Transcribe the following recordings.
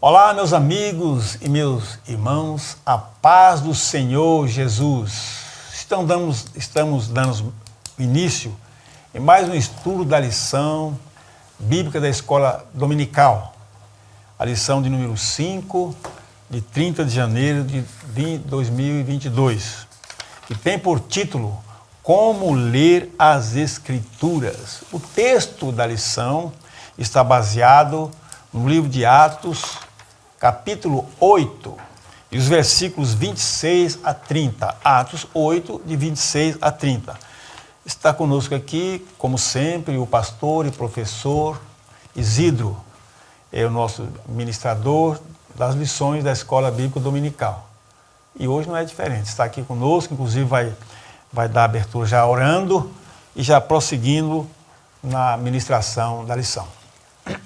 Olá, meus amigos e meus irmãos, a paz do Senhor Jesus. Estamos dando início em mais um estudo da lição bíblica da Escola Dominical, a lição de número 5, de 30 de janeiro de 2022, que tem por título Como Ler as Escrituras. O texto da lição está baseado no livro de Atos, capítulo 8, e os versículos 26 a 30. Atos 8, de 26 a 30. Está conosco aqui, como sempre, o pastor e professor Isidro, é o nosso ministrador das lições da Escola Bíblica Dominical. E hoje não é diferente, está aqui conosco, inclusive vai dar abertura já orando e já prosseguindo na ministração da lição.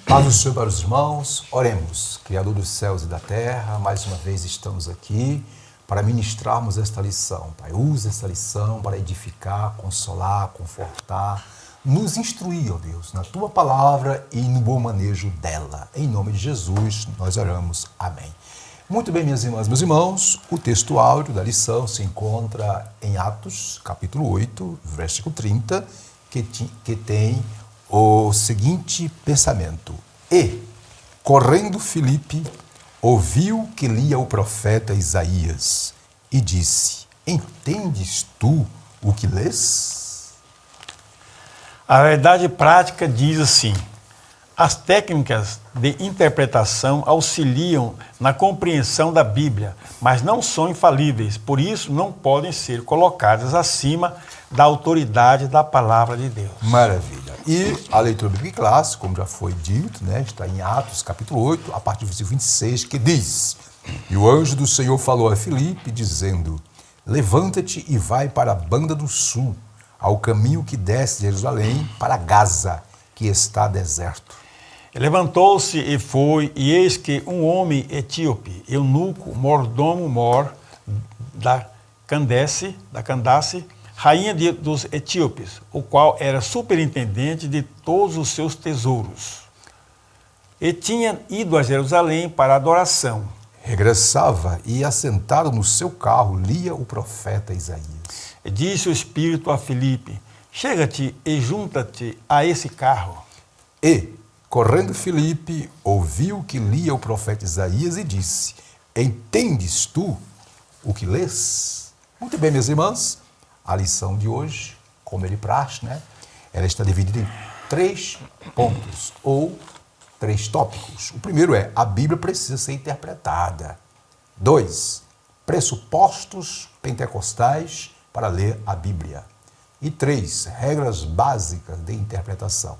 Paz do Senhor para os irmãos, oremos. Criador dos céus e da terra, mais uma vez estamos aqui para ministrarmos esta lição. Pai, usa esta lição para edificar, consolar, confortar, nos instruir, ó Deus, na Tua palavra e no bom manejo dela. Em nome de Jesus, nós oramos. Amém. Muito bem, minhas irmãs, meus irmãos, o texto áureo da lição se encontra em Atos, capítulo 8, versículo 30, que tem o seguinte pensamento: E, correndo Filipe, ouviu que lia o profeta Isaías e disse: Entendes tu o que lês? A verdade prática diz assim: as técnicas de interpretação auxiliam na compreensão da Bíblia, mas não são infalíveis, por isso não podem ser colocadas acima da autoridade da palavra de Deus. Maravilha. E a leitura bíblica clássica, como já foi dito, está em Atos, capítulo 8, a partir do versículo 26, que diz: E o anjo do Senhor falou a Filipe, dizendo: Levanta-te e vai para a banda do sul, ao caminho que desce de Jerusalém para Gaza, que está deserto. Levantou-se e foi, e eis que um homem etíope, eunuco, mordomo-mor da Candace, rainha dos etíopes, o qual era superintendente de todos os seus tesouros, e tinha ido a Jerusalém para a adoração. Regressava e, assentado no seu carro, lia o profeta Isaías. E disse o Espírito a Filipe: Chega-te e junta-te a esse carro. E, correndo Filipe, ouviu que lia o profeta Isaías e disse: Entendes tu o que lês? Muito bem, minhas irmãs, a lição de hoje, como ele praxe, ela está dividida em 3 pontos, ou 3 tópicos. O primeiro é: a Bíblia precisa ser interpretada. 2, pressupostos pentecostais para ler a Bíblia. E 3, regras básicas de interpretação.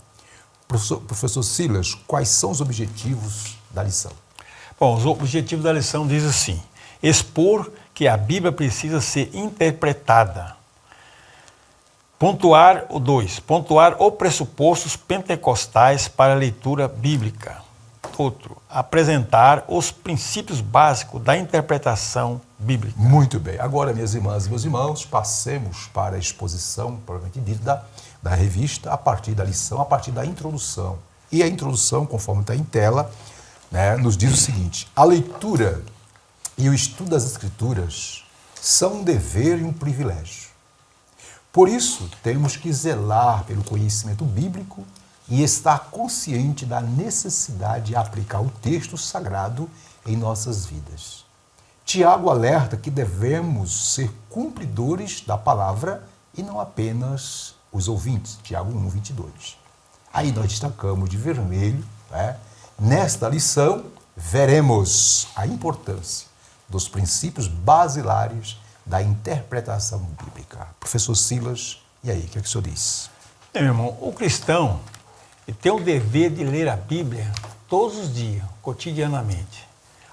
Professor Silas, quais são os objetivos da lição? Bom, os objetivos da lição diz assim: expor que a Bíblia precisa ser interpretada. Pontuar os pressupostos pentecostais para a leitura bíblica. Outro, apresentar os princípios básicos da interpretação bíblica. Muito bem. Agora, minhas irmãs e meus irmãos, passemos para a exposição, provavelmente dita, da revista, a partir da lição, a partir da introdução. E a introdução, conforme está em tela, nos diz o seguinte: a leitura e o estudo das Escrituras são um dever e um privilégio. Por isso, temos que zelar pelo conhecimento bíblico e estar consciente da necessidade de aplicar o texto sagrado em nossas vidas. Tiago alerta que devemos ser cumpridores da palavra e não apenas os ouvintes. Tiago 1, 22. Aí nós destacamos de vermelho, nesta lição, veremos a importância dos princípios basilares da interpretação bíblica. Professor Silas, e aí, o que o senhor diz? Meu irmão, o cristão tem o dever de ler a Bíblia todos os dias, cotidianamente.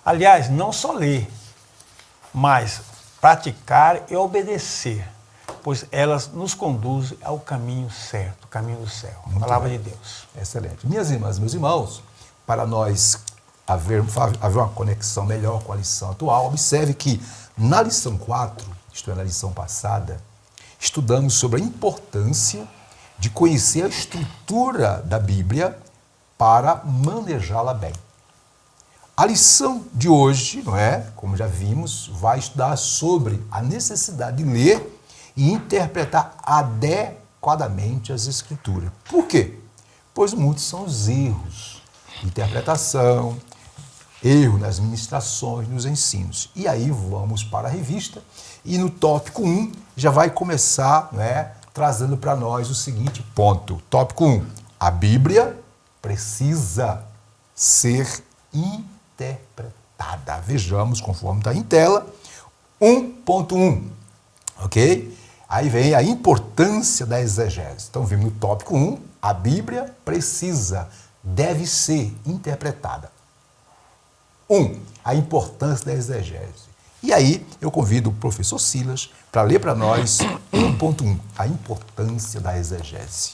Aliás, não só ler, mas praticar e obedecer, pois elas nos conduzem ao caminho certo, o caminho do céu, a palavra de Deus. Excelente. Minhas irmãs, meus irmãos, para nós haver uma conexão melhor com a lição atual, observe que na lição 4, isto é, na lição passada, estudamos sobre a importância de conhecer a estrutura da Bíblia para manejá-la bem. A lição de hoje, não é? Como já vimos, vai estudar sobre a necessidade de ler e interpretar adequadamente as Escrituras. Por quê? Pois muitos são os erros de interpretação, erro nas ministrações, nos ensinos. E aí vamos para a revista e no tópico 1 já vai começar, né, trazendo para nós o seguinte ponto. Tópico 1. A Bíblia precisa ser interpretada. Vejamos, conforme está em tela, 1.1, ok? Aí vem a importância da exegese. Então, vimos no tópico 1, a Bíblia deve ser interpretada. 1. A importância da exegese. E aí, eu convido o professor Silas para ler para nós 1.1, a importância da exegese.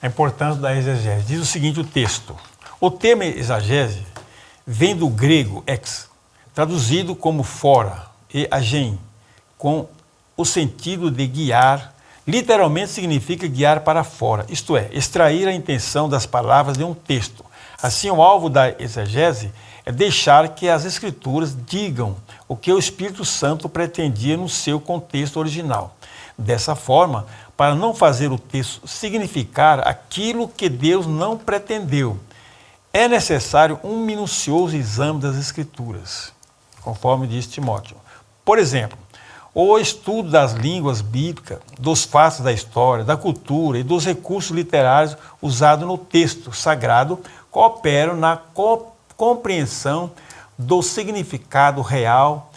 A importância da exegese. Diz o seguinte o texto. O termo exegese vem do grego ex, traduzido como fora, e agen, com o sentido de guiar, literalmente significa guiar para fora, isto é, extrair a intenção das palavras de um texto. Assim, o alvo da exegese é deixar que as Escrituras digam o que o Espírito Santo pretendia no seu contexto original. Dessa forma, para não fazer o texto significar aquilo que Deus não pretendeu, é necessário um minucioso exame das Escrituras, conforme diz Timóteo. Por exemplo, o estudo das línguas bíblicas, dos fatos da história, da cultura e dos recursos literários usados no texto sagrado cooperam na compreensão do significado real,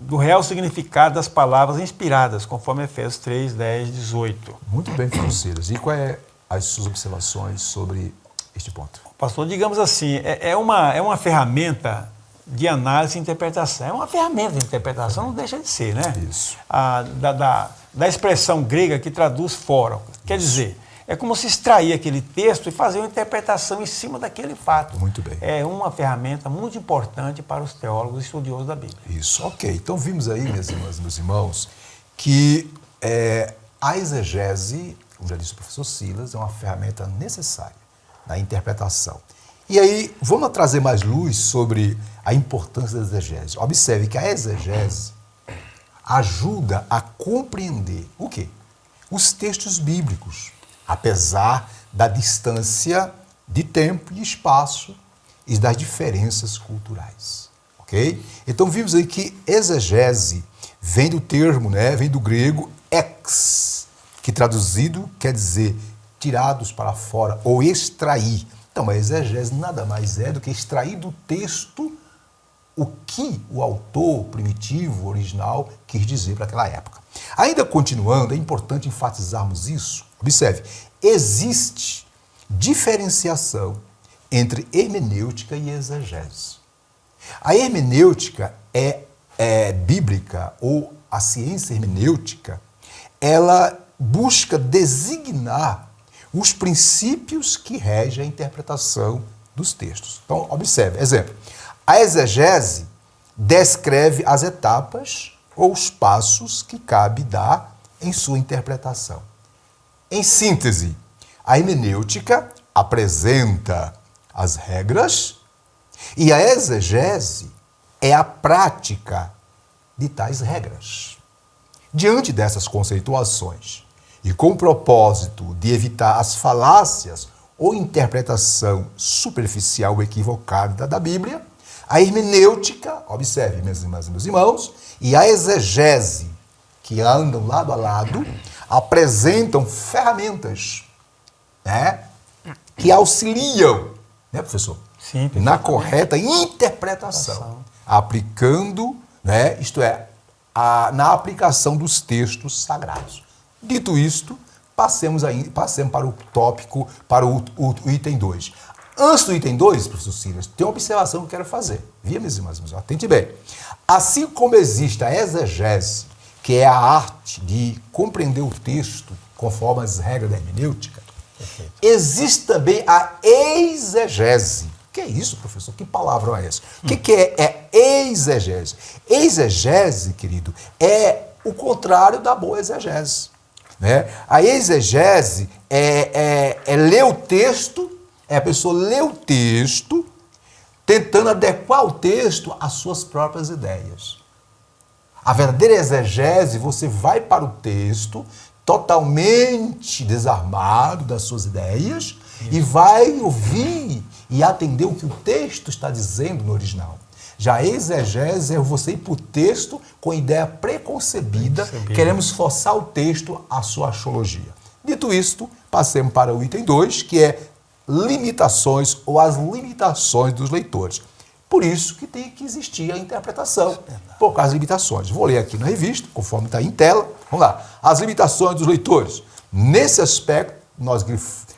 do real significado das palavras inspiradas, conforme Efésios 3, 10, 18. Muito bem, Francisco. E quais são as suas observações sobre este ponto? Pastor, digamos assim, é uma ferramenta de análise e interpretação. É uma ferramenta de interpretação, não deixa de ser, né? Isso. Da expressão grega que traduz fora. Quer dizer, é como se extrair aquele texto e fazer uma interpretação em cima daquele fato. Muito bem. É uma ferramenta muito importante para os teólogos e estudiosos da Bíblia. Isso, ok. Então vimos aí, minhas irmãs e meus irmãos, que a exegese, como já disse o professor Silas, é uma ferramenta necessária na interpretação. E aí, vamos trazer mais luz sobre a importância da exegese. Observe que a exegese ajuda a compreender o quê? Os textos bíblicos, apesar da distância de tempo e espaço e das diferenças culturais, ok? Então, vimos aí que exegese vem do termo, né, vem do grego ex, que traduzido quer dizer tirados para fora ou extrair. Então, a exegese nada mais é do que extrair do texto o que o autor primitivo, original, quis dizer para aquela época. Ainda continuando, é importante enfatizarmos isso. Observe, existe diferenciação entre hermenêutica e exegese. A hermenêutica bíblica, ou a ciência hermenêutica, ela busca designar os princípios que regem a interpretação dos textos. Então, observe, exemplo, a exegese descreve as etapas ou os passos que cabe dar em sua interpretação. Em síntese, a hermenêutica apresenta as regras e a exegese é a prática de tais regras. Diante dessas conceituações, e com o propósito de evitar as falácias ou interpretação superficial ou equivocada da Bíblia, a hermenêutica, observe, minhas irmãs e meus irmãos, e a exegese, que andam lado a lado, apresentam ferramentas, né, que auxiliam, né, professor? Sim, na correta interpretação, aplicando, né, isto é, na aplicação dos textos sagrados. Dito isto, passemos para o tópico, para o item 2. Antes do item 2, professor Silas, tem uma observação que eu quero fazer. Via, minhas irmãs, atente bem. Assim como existe a exegese, que é a arte de compreender o texto conforme as regras da hermenêutica, existe também a exegese. O que é isso, professor? Que palavra é essa? O que é exegese? Exegese, querido, é o contrário da boa exegese. Né? A exegese é ler o texto, é a pessoa ler o texto tentando adequar o texto às suas próprias ideias. A verdadeira exegese, você vai para o texto totalmente desarmado das suas ideias e vai ouvir e atender o que o texto está dizendo no original. Já a exegese é você ir para o texto com ideia preconcebida, queremos forçar o texto à sua axiologia. Dito isto, passemos para o item 2, que é limitações ou as limitações dos leitores. Por isso que tem que existir a interpretação, por causa das limitações. Vou ler aqui na revista, conforme está em tela. Vamos lá. As limitações dos leitores. Nesse aspecto, nós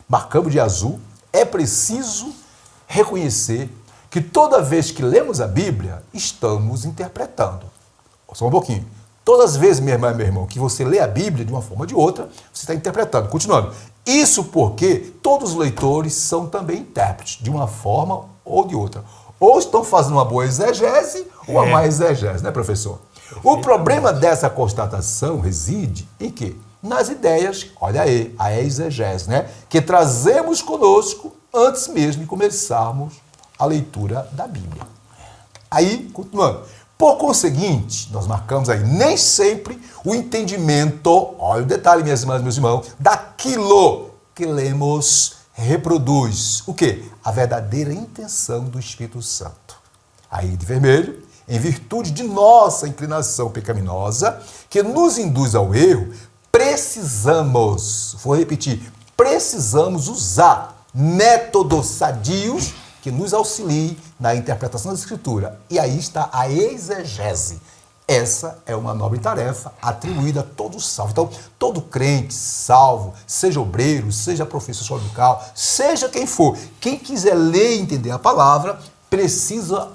marcamos de azul, é preciso reconhecer que toda vez que lemos a Bíblia, estamos interpretando. Só um pouquinho. Todas as vezes, minha irmã e meu irmão, que você lê a Bíblia de uma forma ou de outra, você está interpretando. Continuando. Isso porque todos os leitores são também intérpretes, de uma forma ou de outra. Ou estão fazendo uma boa exegese ou uma má exegese, né, professor? O problema dessa constatação reside em quê? Nas ideias, olha aí, a exegese, né? Que trazemos conosco antes mesmo de começarmos a leitura da Bíblia. Aí, continuando. Por conseguinte, nós marcamos aí, nem sempre o entendimento, olha o detalhe, minhas irmãs e meus irmãos, daquilo que lemos reproduz o quê? A verdadeira intenção do Espírito Santo. Aí de vermelho, em virtude de nossa inclinação pecaminosa, que nos induz ao erro, precisamos, vou repetir, precisamos usar métodos sadios que nos auxiliem na interpretação da Escritura. E aí está a exegese. Essa é uma nobre tarefa atribuída a todo salvo. Então, todo crente salvo, seja obreiro, seja professor local, seja quem for, quem quiser ler e entender a palavra, precisa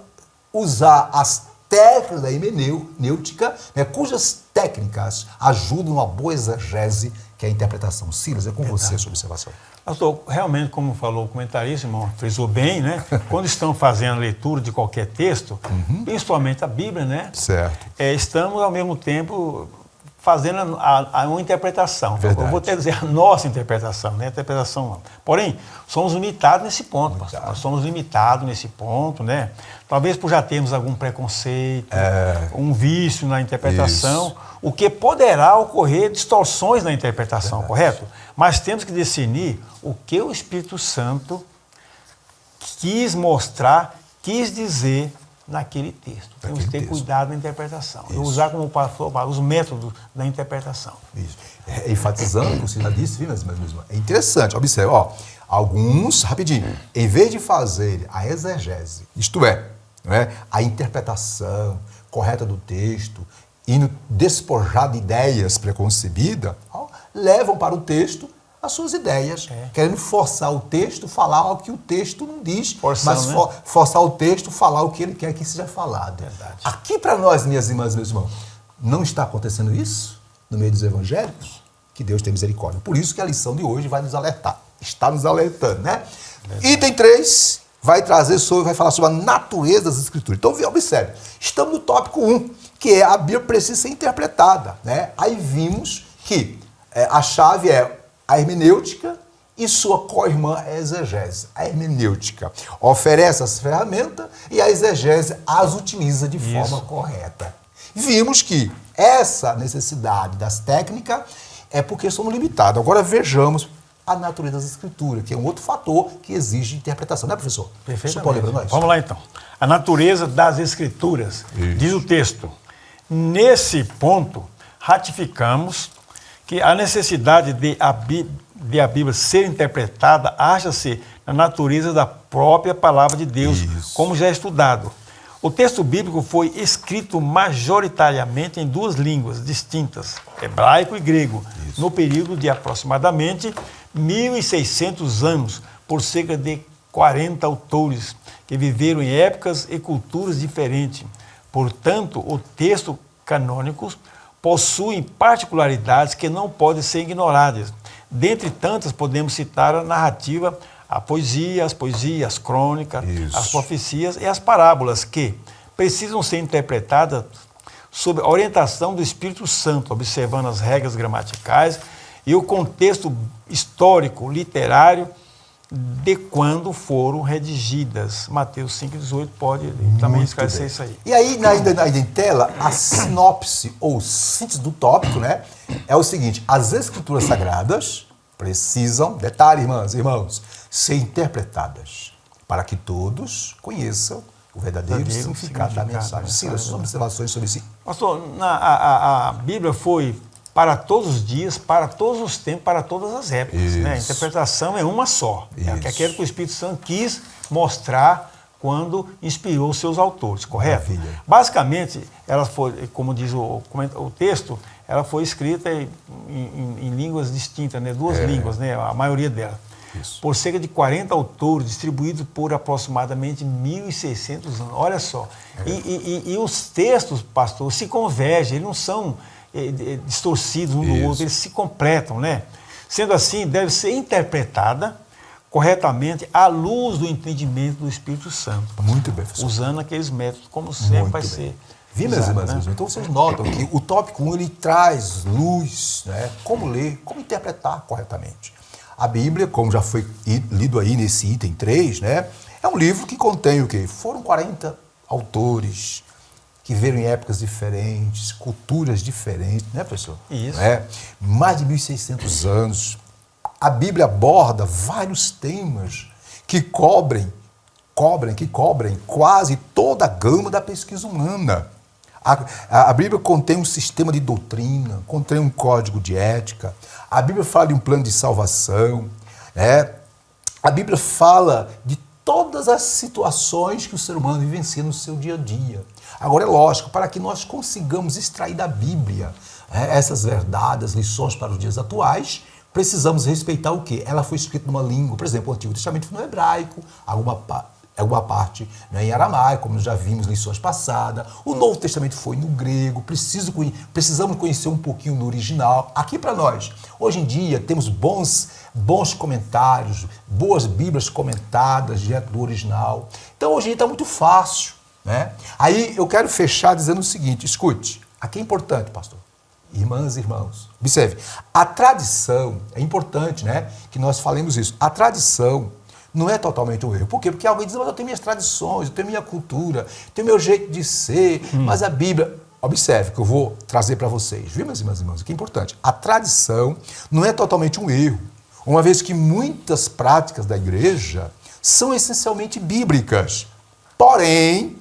usar as técnicas da hermenêutica, né, cujas técnicas ajudam a boa exegese, que é a interpretação. Silas, é com você essa observação. Pastor, realmente, como falou o comentarista, irmão, frisou bem, né? Quando estão fazendo a leitura de qualquer texto, principalmente a Bíblia, né? Certo. Estamos, ao mesmo tempo, fazendo uma interpretação. Verdade. Eu vou até dizer a nossa interpretação, né? A interpretação. Porém, somos limitados nesse ponto, pastor. Nós somos limitados nesse ponto, né? Talvez por já termos algum preconceito, um vício na interpretação, Isso. o que poderá ocorrer distorções na interpretação, correto? Mas temos que discernir o que o Espírito Santo quis mostrar, quis dizer naquele texto. Temos que ter cuidado na interpretação. E usar como pastor os métodos da interpretação. Isso. Enfatizando o que o senhor disse, viu, mas é interessante. Observe, ó, alguns, rapidinho, em vez de fazer a exegese, isto é, não é, a interpretação correta do texto, indo despojar de ideias preconcebidas, levam para o texto as suas ideias, querendo forçar o texto, falar o que o texto não diz, mas forçar o texto, falar o que ele quer que seja falado. Verdade. Aqui para nós, minhas irmãs e meus irmãos, não está acontecendo isso no meio dos evangélicos? Que Deus tenha misericórdia. Por isso que a lição de hoje vai nos alertar. Está nos alertando, né? Verdade. Item 3 vai falar sobre a natureza das Escrituras. Então, observe, estamos no tópico 1, que é a Bíblia precisa ser interpretada, né? Aí vimos que a chave é a hermenêutica e sua co-irmã é a exegese. A hermenêutica oferece as ferramentas e a exegese as utiliza de forma correta. Vimos que essa necessidade das técnicas é porque somos limitados. Agora vejamos a natureza das Escrituras, que é um outro fator que exige interpretação. Não é, professor? Perfeitamente. Vamos lá, então. A natureza das Escrituras. Isso. Diz o texto. Nesse ponto, ratificamos que a necessidade de a Bíblia ser interpretada acha-se na natureza da própria palavra de Deus, como já é estudado. O texto bíblico foi escrito majoritariamente em duas línguas distintas, hebraico e grego, no período de aproximadamente 1.600 anos, por cerca de 40 autores, que viveram em épocas e culturas diferentes. Portanto, o texto canônico possui particularidades que não podem ser ignoradas. Dentre tantas, podemos citar a narrativa, a poesia, as crônicas, as profecias e as parábolas, que precisam ser interpretadas sob a orientação do Espírito Santo, observando as regras gramaticais e o contexto histórico, literário de quando foram redigidas. Mateus 5,18 pode também esclarecer isso aí. E aí, ainda em tela, a sinopse ou síntese do tópico, né, é o seguinte: as Escrituras Sagradas precisam, detalhe, irmãs e irmãos, ser interpretadas para que todos conheçam o verdadeiro significado da mensagem. Silas, suas observações sobre isso. Pastor, a Bíblia foi para todos os dias, para todos os tempos, para todas as épocas. Né? A interpretação é uma só. É aquilo que o Espírito Santo quis mostrar quando inspirou seus autores, correto? Maravilha. Basicamente, ela foi, como diz o texto, ela foi escrita em línguas distintas, né? Duas línguas, né? A maioria delas. Isso. Por cerca de 40 autores, distribuídos por aproximadamente 1.600 anos. Olha só. E os textos, pastor, se convergem, eles não são distorcidos um do outro, eles se completam, né? Sendo assim, deve ser interpretada corretamente à luz do entendimento do Espírito Santo. Muito bem, professor. Usando aqueles métodos, como sempre Muito vai bem. ser. Viu, meus usado, irmãos? né? Então vocês notam que o tópico 1 ele traz luz, né? Como ler, como interpretar corretamente. A Bíblia, como já foi lido aí nesse item 3, né? É um livro que contém o quê? Foram 40 autores que viveram em épocas diferentes, culturas diferentes, né, professor? Isso. Mais de 1.600 anos. A Bíblia aborda vários temas que cobrem quase toda a gama da pesquisa humana. A Bíblia contém um sistema de doutrina, contém um código de ética. A Bíblia fala de um plano de salvação. A Bíblia fala de todas as situações que o ser humano vivencia no seu dia a dia. Agora, é lógico, para que nós consigamos extrair da Bíblia essas verdades, lições para os dias atuais, precisamos respeitar o quê? Ela foi escrita numa língua, por exemplo, o Antigo Testamento foi no hebraico, alguma parte, né, em aramaico, como já vimos em lições passadas. O Novo Testamento foi no grego. Precisamos conhecer um pouquinho no original. Aqui para nós, hoje em dia, temos bons comentários, boas Bíblias comentadas direto do original. Então, hoje em dia está muito fácil, né? Aí eu quero fechar dizendo o seguinte: escute, aqui é importante, pastor. Irmãs e irmãos, observe, a tradição, é importante, né, que nós falemos isso. A tradição não é totalmente um erro. Por quê? Porque alguém diz: mas eu tenho minhas tradições, eu tenho minha cultura, tenho meu jeito de ser, mas a Bíblia... Observe que eu vou trazer para vocês, viu, meus irmãos? O que é importante. A tradição não é totalmente um erro, uma vez que muitas práticas da igreja são essencialmente bíblicas. Porém,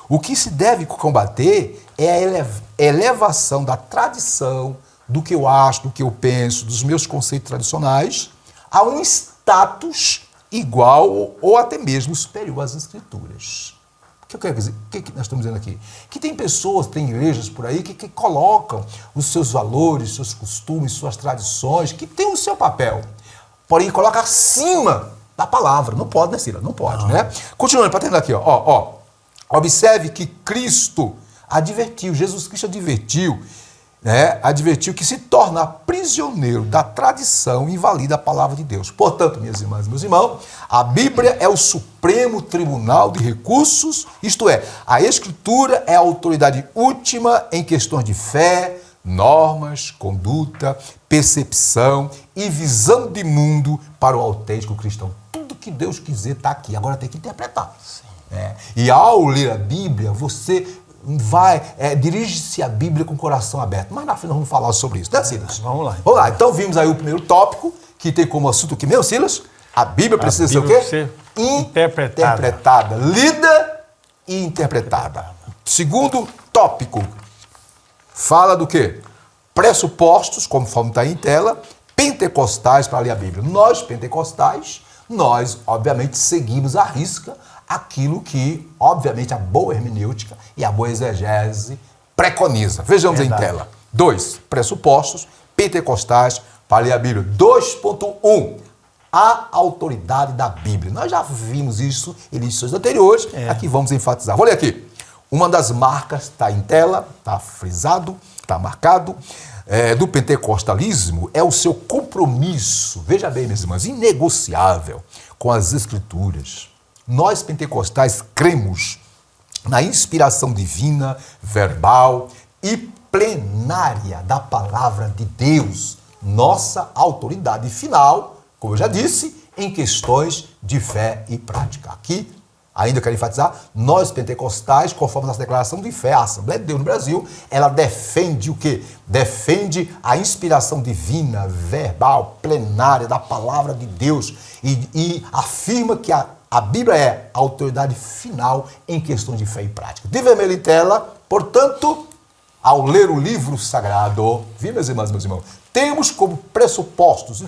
o que se deve combater é a elevação da tradição, do que eu acho, do que eu penso, dos meus conceitos tradicionais, a um status igual ou até mesmo superior às Escrituras. O que eu quero dizer? O que nós estamos dizendo aqui? Que tem pessoas, tem igrejas por aí que colocam os seus valores, seus costumes, suas tradições, que tem o seu papel, porém coloca acima da palavra. Não pode, né, Cira? Não pode, né? Continuando, para terminar aqui, ó. Observe que Cristo advertiu, Jesus Cristo advertiu, né? Advertiu que se torna prisioneiro da tradição invalida a palavra de Deus. Portanto, minhas irmãs e meus irmãos, a Bíblia é o supremo tribunal de recursos, isto é, a Escritura é a autoridade última em questões de fé, normas, conduta, percepção e visão de mundo para o autêntico cristão. Tudo que Deus quiser está aqui, agora tem que interpretar. E ao ler a Bíblia, você vai dirige-se à Bíblia com o coração aberto. Mas na frente nós vamos falar sobre isso, né, Silas? Vamos lá. Vamos lá. Então vimos aí o primeiro tópico, que tem como assunto o que mesmo, Silas? A Bíblia precisa ser o quê? Ser interpretada. Interpretada. Lida e interpretada. Segundo tópico, fala do quê? Pressupostos, conforme está aí em tela, pentecostais para ler a Bíblia. Nós, pentecostais, nós, obviamente, seguimos à risca aquilo que, obviamente, a boa hermenêutica e a boa exegese preconiza. Vejamos em tela. 2. Pressupostos pentecostais para ler a Bíblia. 2.1. A autoridade da Bíblia. Nós já vimos isso em lições anteriores. Aqui vamos enfatizar. Vou ler aqui. Uma das marcas está em tela, está frisado, está marcado, do pentecostalismo é o seu compromisso, veja bem, minhas irmãs, inegociável com as Escrituras. Nós, pentecostais, cremos na inspiração divina, verbal e plenária da palavra de Deus. Nossa autoridade final, como eu já disse, em questões de fé e prática. Aqui, ainda quero enfatizar, nós pentecostais, conforme a nossa declaração de fé, a Assembleia de Deus no Brasil, ela defende o quê? Defende a inspiração divina, verbal, plenária da palavra de Deus e afirma que a Bíblia é a autoridade final em questões de fé e prática. De vermelho em tela, portanto, ao ler o livro sagrado, viu, meus irmãos e meus irmãos, temos como pressupostos,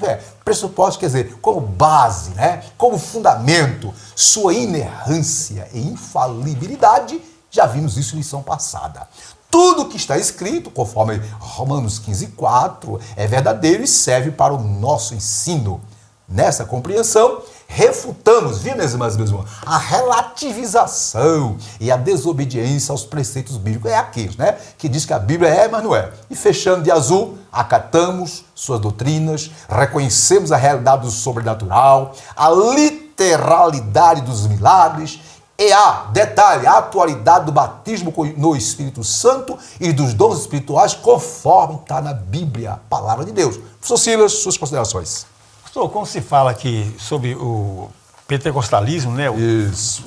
pressupostos quer dizer, como base, né, como fundamento, sua inerrância e infalibilidade, já vimos isso em lição passada. Tudo que está escrito, conforme Romanos 15:4, é verdadeiro e serve para o nosso ensino. Nessa compreensão, refutamos, viu, minhas irmãs e meus irmãos, a relativização e a desobediência aos preceitos bíblicos. É aqueles, né, que diz que a Bíblia é, mas não é. E fechando de azul, acatamos suas doutrinas, reconhecemos a realidade do sobrenatural, a literalidade dos milagres e detalhe, a atualidade do batismo no Espírito Santo e dos dons espirituais, conforme está na Bíblia, a palavra de Deus. Professor Silas, suas considerações. Pastor, como se fala aqui sobre o pentecostalismo, né? Isso.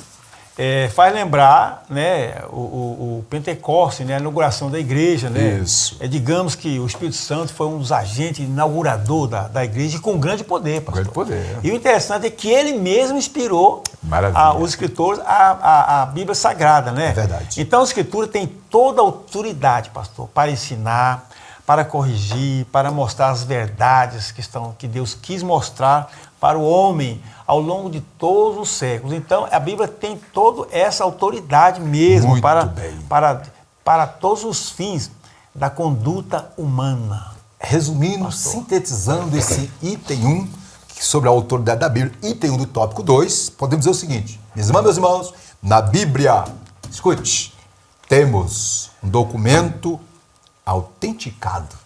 Faz lembrar, né, o Pentecostes, né, a inauguração da igreja, né? Isso. Digamos que o Espírito Santo foi um dos agentes inaugurador da igreja e com grande poder, pastor. Grande poder. E o interessante é que ele mesmo inspirou os escritores a Bíblia Sagrada, né? É verdade. Então a Escritura tem toda a autoridade, pastor, para ensinar, para corrigir, para mostrar as verdades que Deus quis mostrar para o homem ao longo de todos os séculos. Então, a Bíblia tem toda essa autoridade mesmo para todos os fins da conduta humana. Resumindo, sintetizando esse item 1 sobre a autoridade da Bíblia, item 1 do tópico 2, podemos dizer o seguinte, minhas irmãs, meus irmãos, na Bíblia, escute, temos um documento autenticado,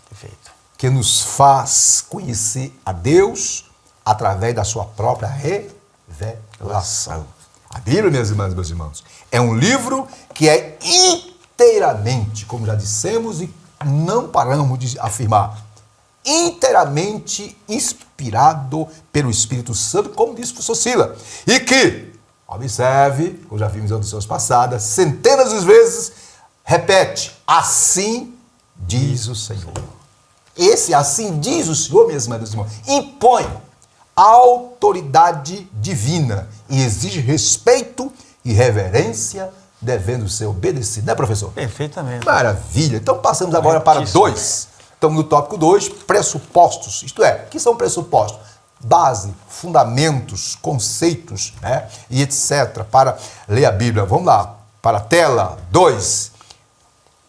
Perfeito, que nos faz conhecer a Deus através da sua própria revelação. A Bíblia, minhas irmãs e meus irmãos, é um livro que é inteiramente, como já dissemos e não paramos de afirmar, inteiramente inspirado pelo Espírito Santo, como disse o professor Sila, e que, observe, como já vimos em audições passadas, centenas de vezes, repete, assim diz o Senhor. Esse assim diz o Senhor, minhas irmãs e meus irmãos, impõe autoridade divina e exige respeito e reverência, devendo ser obedecido. Né, professor? perfeitamente. Maravilha. Então passamos agora para 2. Estamos no tópico 2, pressupostos. Isto é, o que são pressupostos? Base, fundamentos, conceitos, né, e etc. para ler a Bíblia. Vamos lá, para a tela 2.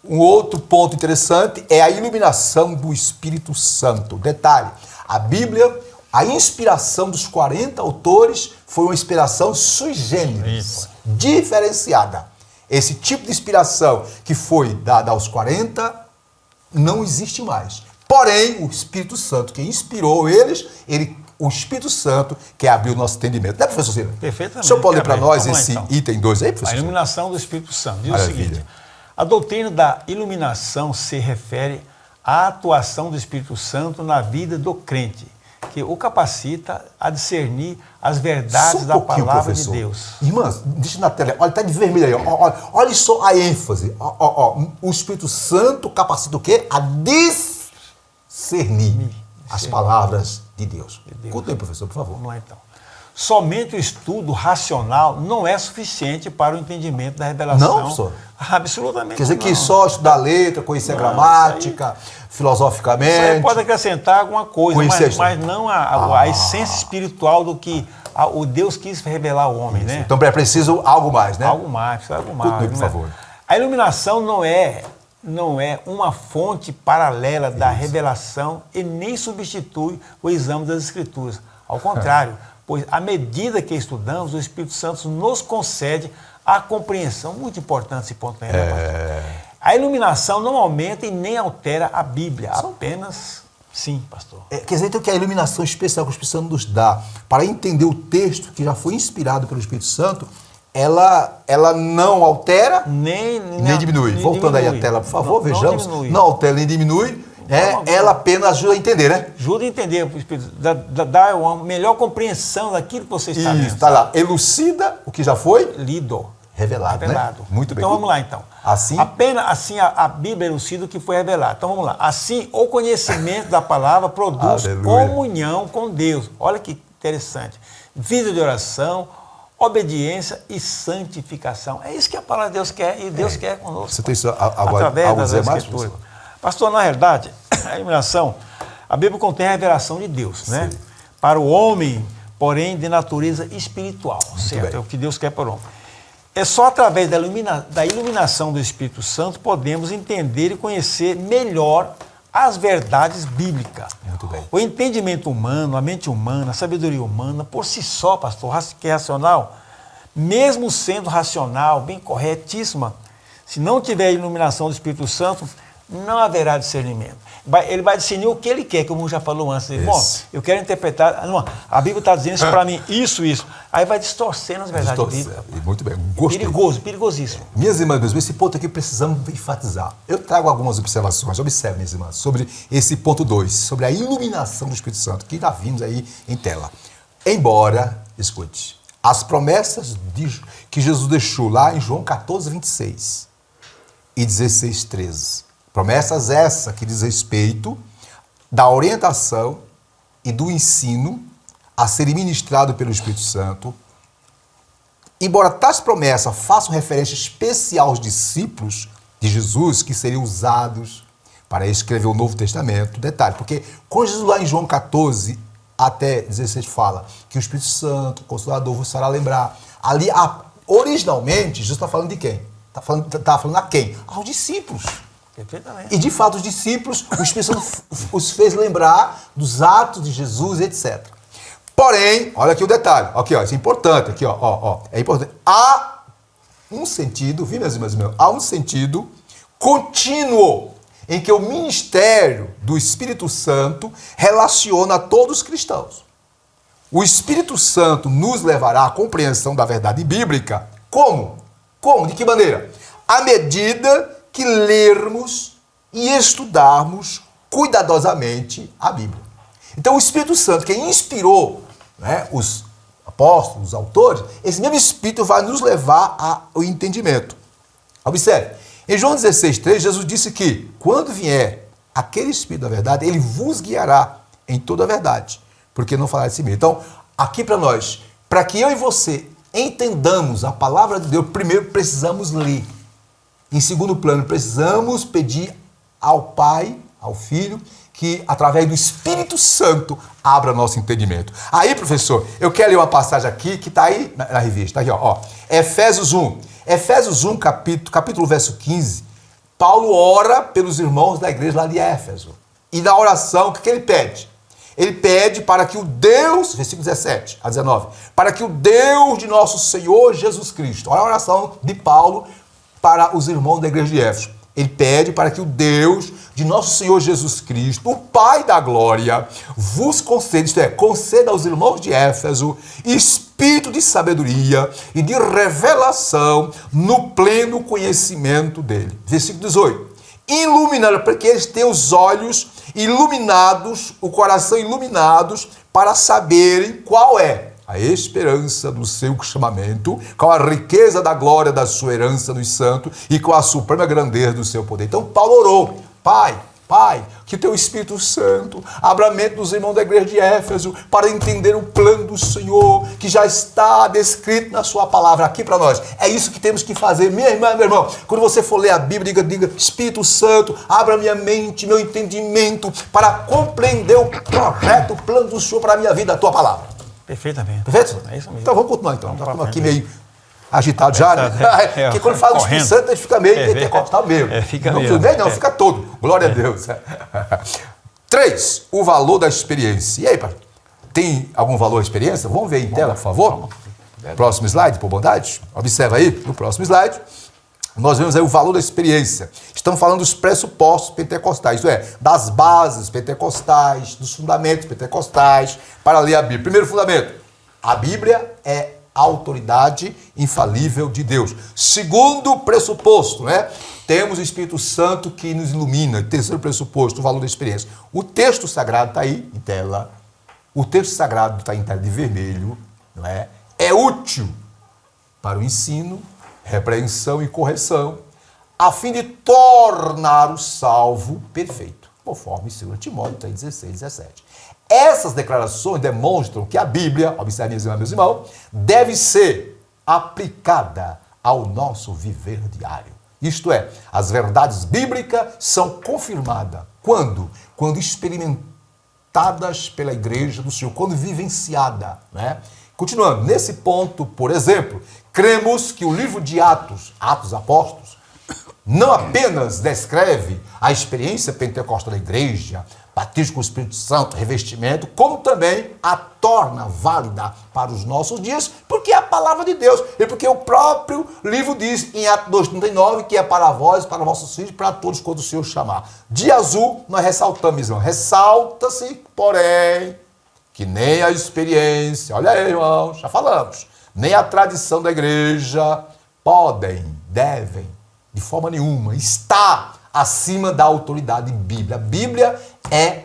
Um outro ponto interessante é a iluminação do Espírito Santo. Detalhe, a Bíblia, a inspiração dos 40 autores foi uma inspiração sui generis, diferenciada. Esse tipo de inspiração que foi dada aos 40 não existe mais. Porém, o Espírito Santo que inspirou eles, o Espírito Santo que abriu o nosso entendimento. Né, professor Silva? Perfeitamente. O senhor pode ler para nós Vamos lá, esse então. item 2 aí, professor? A iluminação do Espírito Santo. Diz Maravilha. o seguinte, a doutrina da iluminação se refere à atuação do Espírito Santo na vida do crente, que o capacita a discernir as verdades da palavra professor. de Deus. Irmãs, deixa na tela, olha, está de vermelho aí, ó, olha só a ênfase. O Espírito Santo capacita o quê? A discernir as palavras de Deus. Conta aí, professor, por favor. Vamos lá, então. Somente o estudo racional não é suficiente para o entendimento da revelação. Não, professor? Absolutamente. Quer dizer não. que só estudar letra, conhecer a gramática, filosoficamente. Isso aí pode acrescentar alguma coisa, Conhecer mas não a essência espiritual do que o Deus quis revelar ao homem, né? Então é preciso algo mais, né? Algo mais. Conte, por favor. A iluminação não é uma fonte paralela da revelação e nem substitui o exame das Escrituras. Ao contrário, pois à medida que estudamos, o Espírito Santo nos concede a compreensão. Muito importante esse ponto aí, né, pastor? A iluminação não aumenta e nem altera a Bíblia, apenas... Sim, pastor. Quer dizer, então, que a iluminação especial que o Espírito Santo nos dá para entender o texto que já foi inspirado pelo Espírito Santo, ela não altera nem diminui. Voltando aí a tela, por favor, vejamos. Não altera nem diminui. Ela apenas ajuda a entender, né? Ajuda a entender, o Espírito, dá uma melhor compreensão daquilo que você está vendo. Isso, está lá. Elucida o que já foi Lido. revelado. Né? Muito bem. Então vamos lá, então. Assim? Apenas assim a Bíblia elucida o que foi revelado. Então vamos lá. Assim, o conhecimento da palavra produz comunhão com Deus. Olha que interessante. Vida de oração, obediência e santificação. É isso que a palavra de Deus quer e Deus quer conosco. Você tem isso através das Escrituras. Pastor, na verdade, a iluminação, a Bíblia contém a revelação de Deus, né? Para o homem, porém, de natureza espiritual, certo? É o que Deus quer para o homem. É só através da iluminação do Espírito Santo podemos entender e conhecer melhor as verdades bíblicas. Muito bem. O entendimento humano, a mente humana, a sabedoria humana, por si só, pastor, que é racional, mesmo sendo racional, bem corretíssima, se não tiver a iluminação do Espírito Santo, não haverá discernimento. Ele vai discernir o que ele quer, como já falou antes. Bom, eu quero interpretar. Não, a Bíblia está dizendo isso para mim, isso. Aí vai distorcendo as verdades bíblicas. Muito bem, gostei. Perigosíssimo. Minhas irmãs, esse ponto aqui precisamos enfatizar. Eu trago algumas observações. Observe, minhas irmãs, sobre esse ponto 2, sobre a iluminação do Espírito Santo, que já vimos aí em tela. Embora, escute, as promessas que Jesus deixou lá em João 14, 26 e 16, 13. Promessas essa que diz respeito da orientação e do ensino a ser ministrado pelo Espírito Santo. Embora tais promessas façam referência especial aos discípulos de Jesus, que seriam usados para escrever o Novo Testamento, detalhe, porque quando Jesus lá em João 14 até 16 fala que o Espírito Santo, o Consolador, vos fará lembrar, ali, originalmente, Jesus está falando de quem? Está falando a quem? Aos discípulos. E de fato os discípulos, o Espírito Santo os fez lembrar dos atos de Jesus, etc. Porém, olha aqui o detalhe, aqui, ó, isso é importante, aqui, ó, é importante. Há um sentido, viu, meus irmãos, há um sentido contínuo em que o ministério do Espírito Santo relaciona a todos os cristãos. O Espírito Santo nos levará à compreensão da verdade bíblica. Como? Como? De que maneira? À medida que lermos e estudarmos cuidadosamente a Bíblia. Então, o Espírito Santo, que inspirou, né, os apóstolos, os autores, esse mesmo Espírito vai nos levar ao entendimento. Observe, em João 16, 3, Jesus disse que, quando vier aquele Espírito da verdade, ele vos guiará em toda a verdade, porque não falará de si mesmo. Então, aqui para nós, para que eu e você entendamos a palavra de Deus, primeiro precisamos ler. Em segundo plano, precisamos pedir ao Pai, ao Filho, que através do Espírito Santo abra nosso entendimento. Aí, professor, eu quero ler uma passagem aqui que está aí na revista. Aqui, ó. Efésios 1. Efésios 1, capítulo verso 15. Paulo ora pelos irmãos da igreja lá de Éfeso. E na oração, o que ele pede? Ele pede para que o Deus, versículo 17 a 19, para que o Deus de nosso Senhor Jesus Cristo, olha a oração de Paulo para os irmãos da igreja de Éfeso. Ele pede para que o Deus de nosso Senhor Jesus Cristo, o Pai da glória, vos conceda, isto é, conceda aos irmãos de Éfeso, espírito de sabedoria e de revelação no pleno conhecimento dele. Versículo 18. Iluminar, para que eles tenham os olhos iluminados, o coração iluminados, para saberem qual é a esperança do seu chamamento, com a riqueza da glória da sua herança nos santos e com a suprema grandeza do seu poder. Então Paulo orou, Pai, que o teu Espírito Santo abra a mente dos irmãos da igreja de Éfeso para entender o plano do Senhor, que já está descrito na sua palavra aqui para nós. É isso que temos que fazer, minha irmã, meu irmão. Quando você for ler a Bíblia, diga, Espírito Santo, abra minha mente, meu entendimento, para compreender o projeto, o plano do Senhor para a minha vida, a tua palavra. Perfeitamente. Perfeito? É isso mesmo. Então vamos continuar então. Estamos aqui meio agitado já, né? Porque quando fala do Espírito Santo, ele fica meio pentecostal mesmo. Fica não, mesmo. Não, fica todo. Glória a Deus. 3. O valor da experiência. E aí, pai? Tem algum valor da experiência? Vamos ver em tela, por favor. Próximo slide, por bondade. Observa aí, no próximo slide. Nós vemos aí o valor da experiência. Estamos falando dos pressupostos pentecostais, isto é, das bases pentecostais, dos fundamentos pentecostais, para ler a Bíblia. Primeiro fundamento, a Bíblia é a autoridade infalível de Deus. Segundo pressuposto, né? Temos o Espírito Santo que nos ilumina. Terceiro pressuposto, o valor da experiência. O texto sagrado está aí em tela. O texto sagrado está em tela de vermelho. Não é? É útil para o ensino, repreensão e correção, a fim de tornar o salvo perfeito, conforme 2 Timóteo 3,16, 17. Essas declarações demonstram que a Bíblia, observem, meus irmãos, deve ser aplicada ao nosso viver diário. Isto é, as verdades bíblicas são confirmadas. Quando? Quando experimentadas pela igreja do Senhor, quando vivenciada, né? Continuando, nesse ponto, por exemplo, cremos que o livro de Atos Apóstolos, não apenas descreve a experiência pentecostal da igreja, batismo com o Espírito Santo, revestimento, como também a torna válida para os nossos dias, porque é a palavra de Deus, e porque o próprio livro diz em Atos 2,39 que é para vós, para vossos filhos, para todos quando o Senhor chamar. De azul, nós ressaltamos, irmão, ressalta-se, porém, que nem a experiência, olha aí, irmão, já falamos, nem a tradição da igreja podem, devem, de forma nenhuma, estar acima da autoridade bíblica. A Bíblia é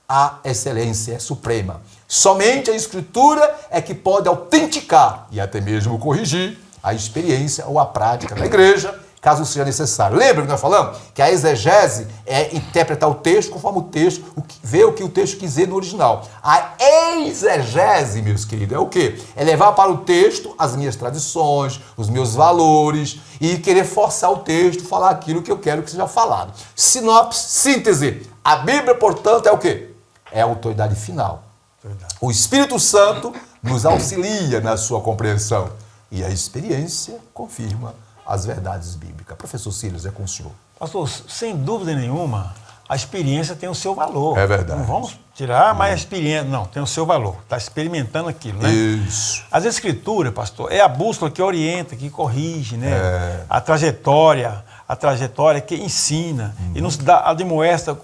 a excelência suprema. Somente a Escritura é que pode autenticar e até mesmo corrigir a experiência ou a prática da igreja, caso seja necessário. Lembra que nós falamos que a exegese é interpretar o texto conforme o texto, ver o que o texto quis dizer no original. A exegese, meus queridos, é o quê? É levar para o texto as minhas tradições, os meus valores e querer forçar o texto, falar aquilo que eu quero que seja falado. Sinopse, síntese. A Bíblia, portanto, é o quê? É a autoridade final. Verdade. O Espírito Santo nos auxilia na sua compreensão e a experiência confirma as verdades bíblicas. Professor Silas, é com o senhor. Pastor, sem dúvida nenhuma, a experiência tem o seu valor. É verdade. Não vamos tirar, mas a experiência, não, tem o seu valor. Está experimentando aquilo, né? Isso. As escrituras, pastor, é a bússola que orienta, que corrige, né? A trajetória que ensina e nos dá, admoesta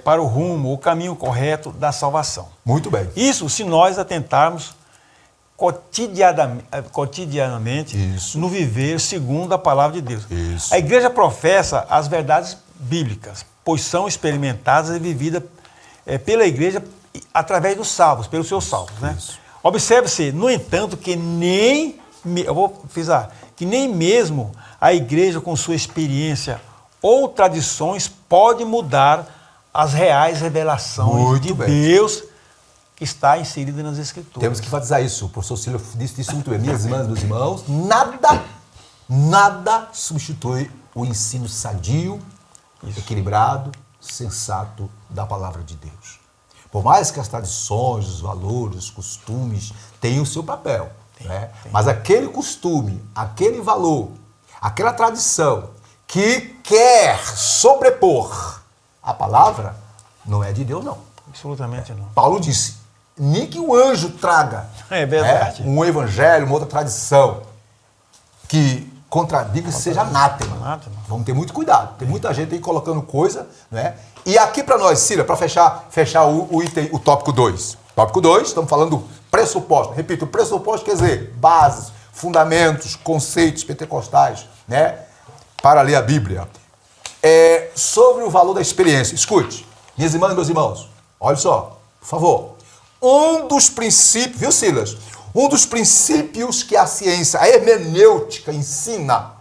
para o rumo, o caminho correto da salvação. Muito bem. Isso se nós atentarmos cotidianamente Isso. no viver segundo a palavra de Deus. Isso. A igreja professa as verdades bíblicas, pois são experimentadas e vividas pela igreja através dos salvos, pelos seus salvos. Né? Observe-se, no entanto, que nem mesmo a igreja com sua experiência ou tradições pode mudar as reais revelações de Deus que está inserida nas Escrituras. Temos que enfatizar isso. O professor Silas disse muito bem. Minhas irmãs, meus irmãos, nada substitui o ensino sadio, equilibrado, sensato da palavra de Deus. Por mais que as tradições, os valores, os costumes tenham o seu papel, né? Mas aquele costume, aquele valor, aquela tradição que quer sobrepor a palavra, não é de Deus, não. Absolutamente não. Paulo disse, nem que o anjo traga um evangelho, uma outra tradição que contradiga e seja anátema. Vamos ter muito cuidado. Tem muita gente aí colocando coisa, né? E aqui para nós, Cira, para fechar o item, o tópico 2. Tópico 2, estamos falando do pressuposto. Repito, o pressuposto quer dizer bases, fundamentos, conceitos pentecostais, né? Para ler a Bíblia. Sobre o valor da experiência. Escute, minhas irmãs e meus irmãos, olha só, por favor. Um dos princípios, viu, Silas? Um dos princípios que a ciência, a hermenêutica ensina.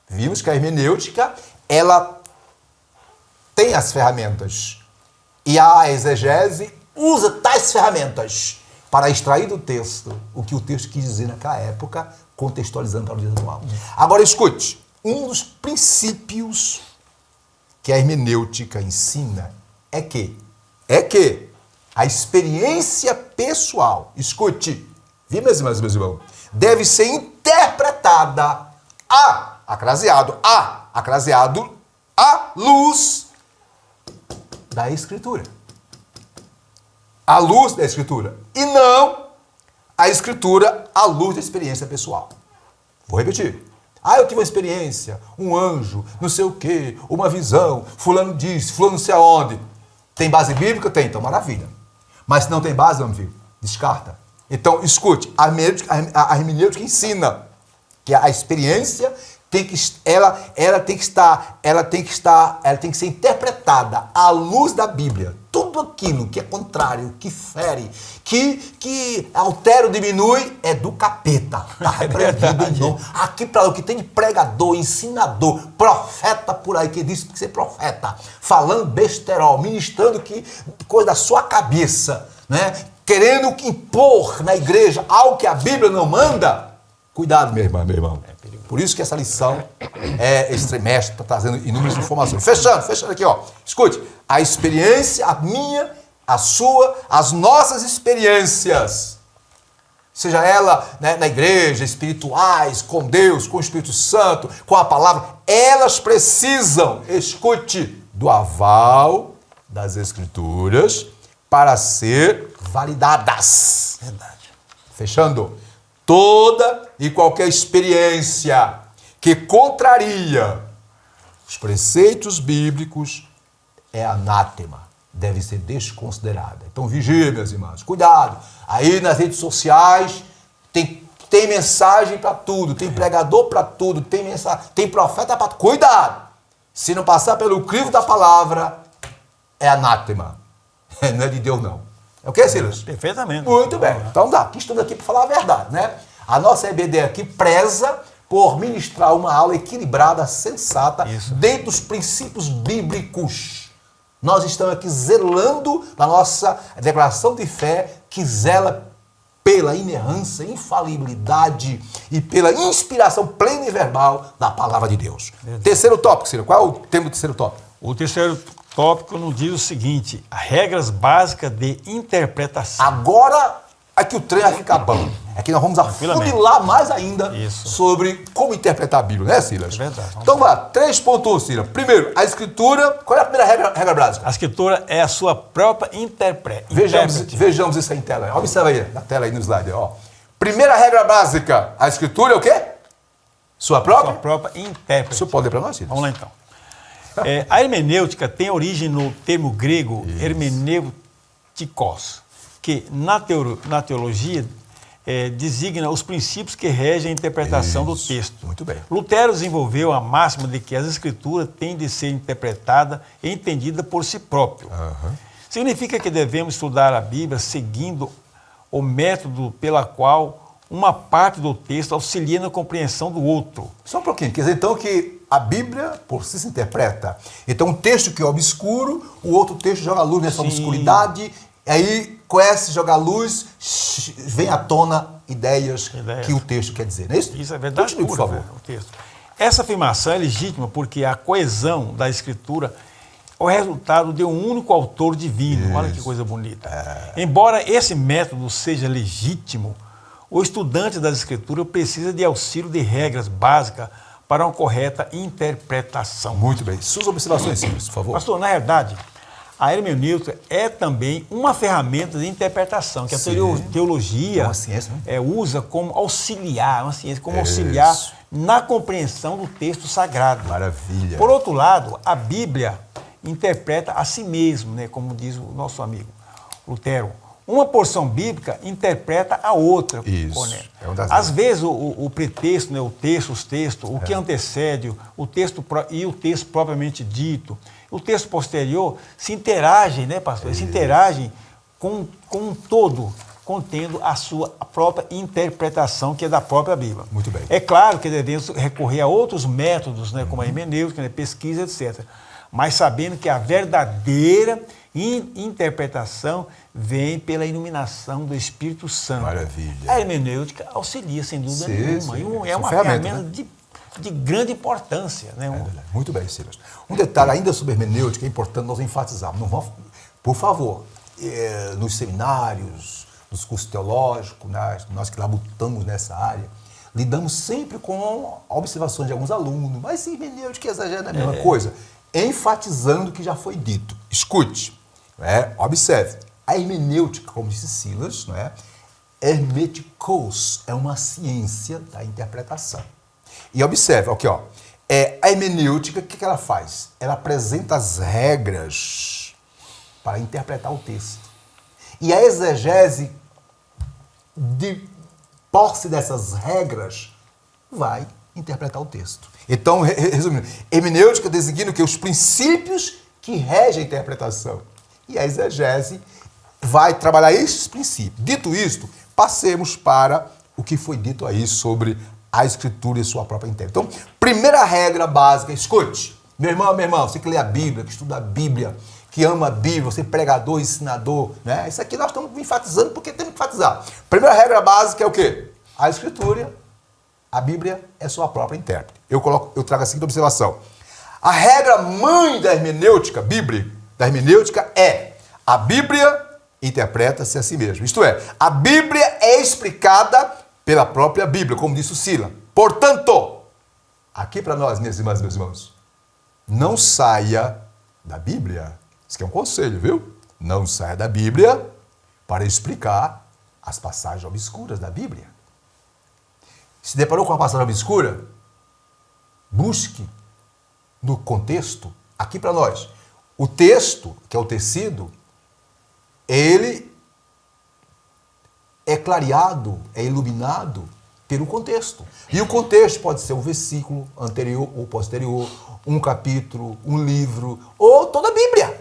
Vimos que a hermenêutica, ela tem as ferramentas. E a exegese usa tais ferramentas para extrair do texto o que o texto quis dizer naquela época, contextualizando para o dia atual. Agora, escute. Um dos princípios que a hermenêutica ensina é que a experiência pessoal, escute, viu, meus irmãos e meus irmãos, deve ser interpretada acraseado à luz da Escritura. À luz da Escritura. E não a Escritura à luz da experiência pessoal. Vou repetir. Eu tive uma experiência, um anjo, não sei o quê, uma visão, fulano disse, fulano não sei aonde. Tem base bíblica? Tem, então maravilha. Mas se não tem base, meu filho, descarta. Então, escute, a hermenêutica ensina que a experiência ela tem que ser interpretada à luz da Bíblia. Tudo aquilo que é contrário, que fere, que altera ou diminui, é do capeta. Está repreendido em nome. Aqui para o que tem de pregador, ensinador, profeta por aí, que disse que ser profeta, falando besterol, ministrando coisa da sua cabeça, né? Querendo impor na igreja algo que a Bíblia não manda. Cuidado, minha irmã, meu irmão. Por isso que essa lição esse trimestre está trazendo inúmeras informações. Fechando aqui, ó. Escute, a experiência, a minha, a sua, as nossas experiências, seja ela, né, na igreja, espirituais, com Deus, com o Espírito Santo, com a palavra, elas precisam, escute, do aval das Escrituras para ser validadas. Verdade. Fechando. Toda e qualquer experiência que contraria os preceitos bíblicos é anátema, deve ser desconsiderada. Então vigia, meus irmãos, cuidado. Aí nas redes sociais tem mensagem para tudo, tem pregador para tudo, tem profeta para tudo. Cuidado! Se não passar pelo crivo da palavra, é anátema. Não é de Deus, não. É o que, Silas? Perfeitamente. Muito bem. Então dá. Estamos aqui para falar a verdade, né? A nossa EBD aqui preza por ministrar uma aula equilibrada, sensata, dentro dos princípios bíblicos. Nós estamos aqui zelando na nossa declaração de fé, que zela pela inerrância, infalibilidade e pela inspiração plena e verbal da palavra de Deus. Verdade. Terceiro tópico, Ciro. Qual é o tema do terceiro tópico? O terceiro tópico nos diz o seguinte: regras básicas de interpretação. Agora é que o trem vai ficar bom. É que nós vamos afunilar mais ainda sobre como interpretar a Bíblia, né, Silas? É verdade. Então vá, 3.1, Silas. Primeiro, a Escritura. Qual é a primeira regra básica? A Escritura é a sua própria intérprete. Vejamos isso aí em tela. Observa aí, na tela aí no slide. Ó. Primeira regra básica, a Escritura é o quê? Sua própria? Sua própria intérprete. Isso pode ler para nós, Silas? Vamos lá então. A hermenêutica tem origem no termo grego hermeneutikos, que na teologia designa os princípios que regem a interpretação do texto. Muito bem. Lutero desenvolveu a máxima de que as escrituras têm de ser interpretadas e entendidas por si próprio. Significa que devemos estudar a Bíblia seguindo o método pela qual uma parte do texto auxilia na compreensão do outro. Só um pouquinho. Quer dizer, então, que a Bíblia por si se interpreta. Então, um texto que é obscuro, o outro texto joga luz nessa obscuridade. Aí, com esse jogar luz, vem à tona ideias que o texto quer dizer. Não é isso? Isso é verdade. Continue, por favor. O texto. Essa afirmação é legítima porque a coesão da Escritura é o resultado de um único autor divino. Isso. Olha que coisa bonita. Embora esse método seja legítimo, o estudante das Escrituras precisa de auxílio de regras básicas para uma correta interpretação. Muito bem. Suas observações, Silas, por favor. Pastor, na verdade, a hermenêutica é também uma ferramenta de interpretação, que a teologia uma ciência, né? Usa como auxiliar, uma ciência como auxiliar na compreensão do texto sagrado. Maravilha. Por outro lado, a Bíblia interpreta a si mesmo, né, como diz o nosso amigo Lutero. Uma porção bíblica interpreta a outra. Isso. Né? Às vezes o pretexto, né, os textos, o que antecede, o texto e o texto propriamente dito, o texto posterior se interagem, né, pastor? Se interagem com um todo, contendo a sua própria interpretação, que é da própria Bíblia. Muito bem. É claro que devemos recorrer a outros métodos, né, como a hermenêutica, né, pesquisa, etc. Mas sabendo que a verdadeira interpretação vem pela iluminação do Espírito Santo. Maravilha. A hermenêutica auxilia, sem dúvida nenhuma. E é uma ferramenta, né, de grande importância. Né? Muito bem, Silas. Um detalhe ainda sobre hermenêutica é importante nós enfatizarmos. Não vamos, por favor, nos seminários, nos cursos teológicos, nós que labutamos nessa área, lidamos sempre com observações de alguns alunos, mas hermenêutica exagera a mesma coisa, enfatizando o que já foi dito. Escute, observe, a hermenêutica, como disse Silas, hermetikos, é uma ciência da interpretação. E observe, aqui, ó, a hermenêutica, o que ela faz? Ela apresenta as regras para interpretar o texto. E a exegese, de posse dessas regras, vai interpretar o texto. Então, resumindo, hermenêutica designa que os princípios que regem a interpretação. E a exegese vai trabalhar esses princípios. Dito isto, passemos para o que foi dito aí sobre a Escritura e sua própria interpretação. Então, primeira regra básica, escute. Meu irmão, você que lê a Bíblia, que estuda a Bíblia, que ama a Bíblia, você é pregador, ensinador, né? Isso aqui nós estamos enfatizando porque temos que enfatizar. Primeira regra básica é o quê? A Escritura, a Bíblia é sua própria intérprete. Eu trago a seguinte observação. A regra mãe da hermenêutica bíblica, da hermenêutica é: a Bíblia interpreta-se a si mesma. Isto é, a Bíblia é explicada pela própria Bíblia, como disse o Sila. Portanto, aqui para nós, minhas irmãs e meus irmãos, não saia da Bíblia. Isso aqui é um conselho, viu? Não saia da Bíblia para explicar as passagens obscuras da Bíblia. Se deparou com uma passagem obscura? Busque no contexto, aqui para nós. O texto, que é o tecido, ele é clareado, é iluminado pelo contexto. E o contexto pode ser um versículo anterior ou posterior, um capítulo, um livro, ou toda a Bíblia.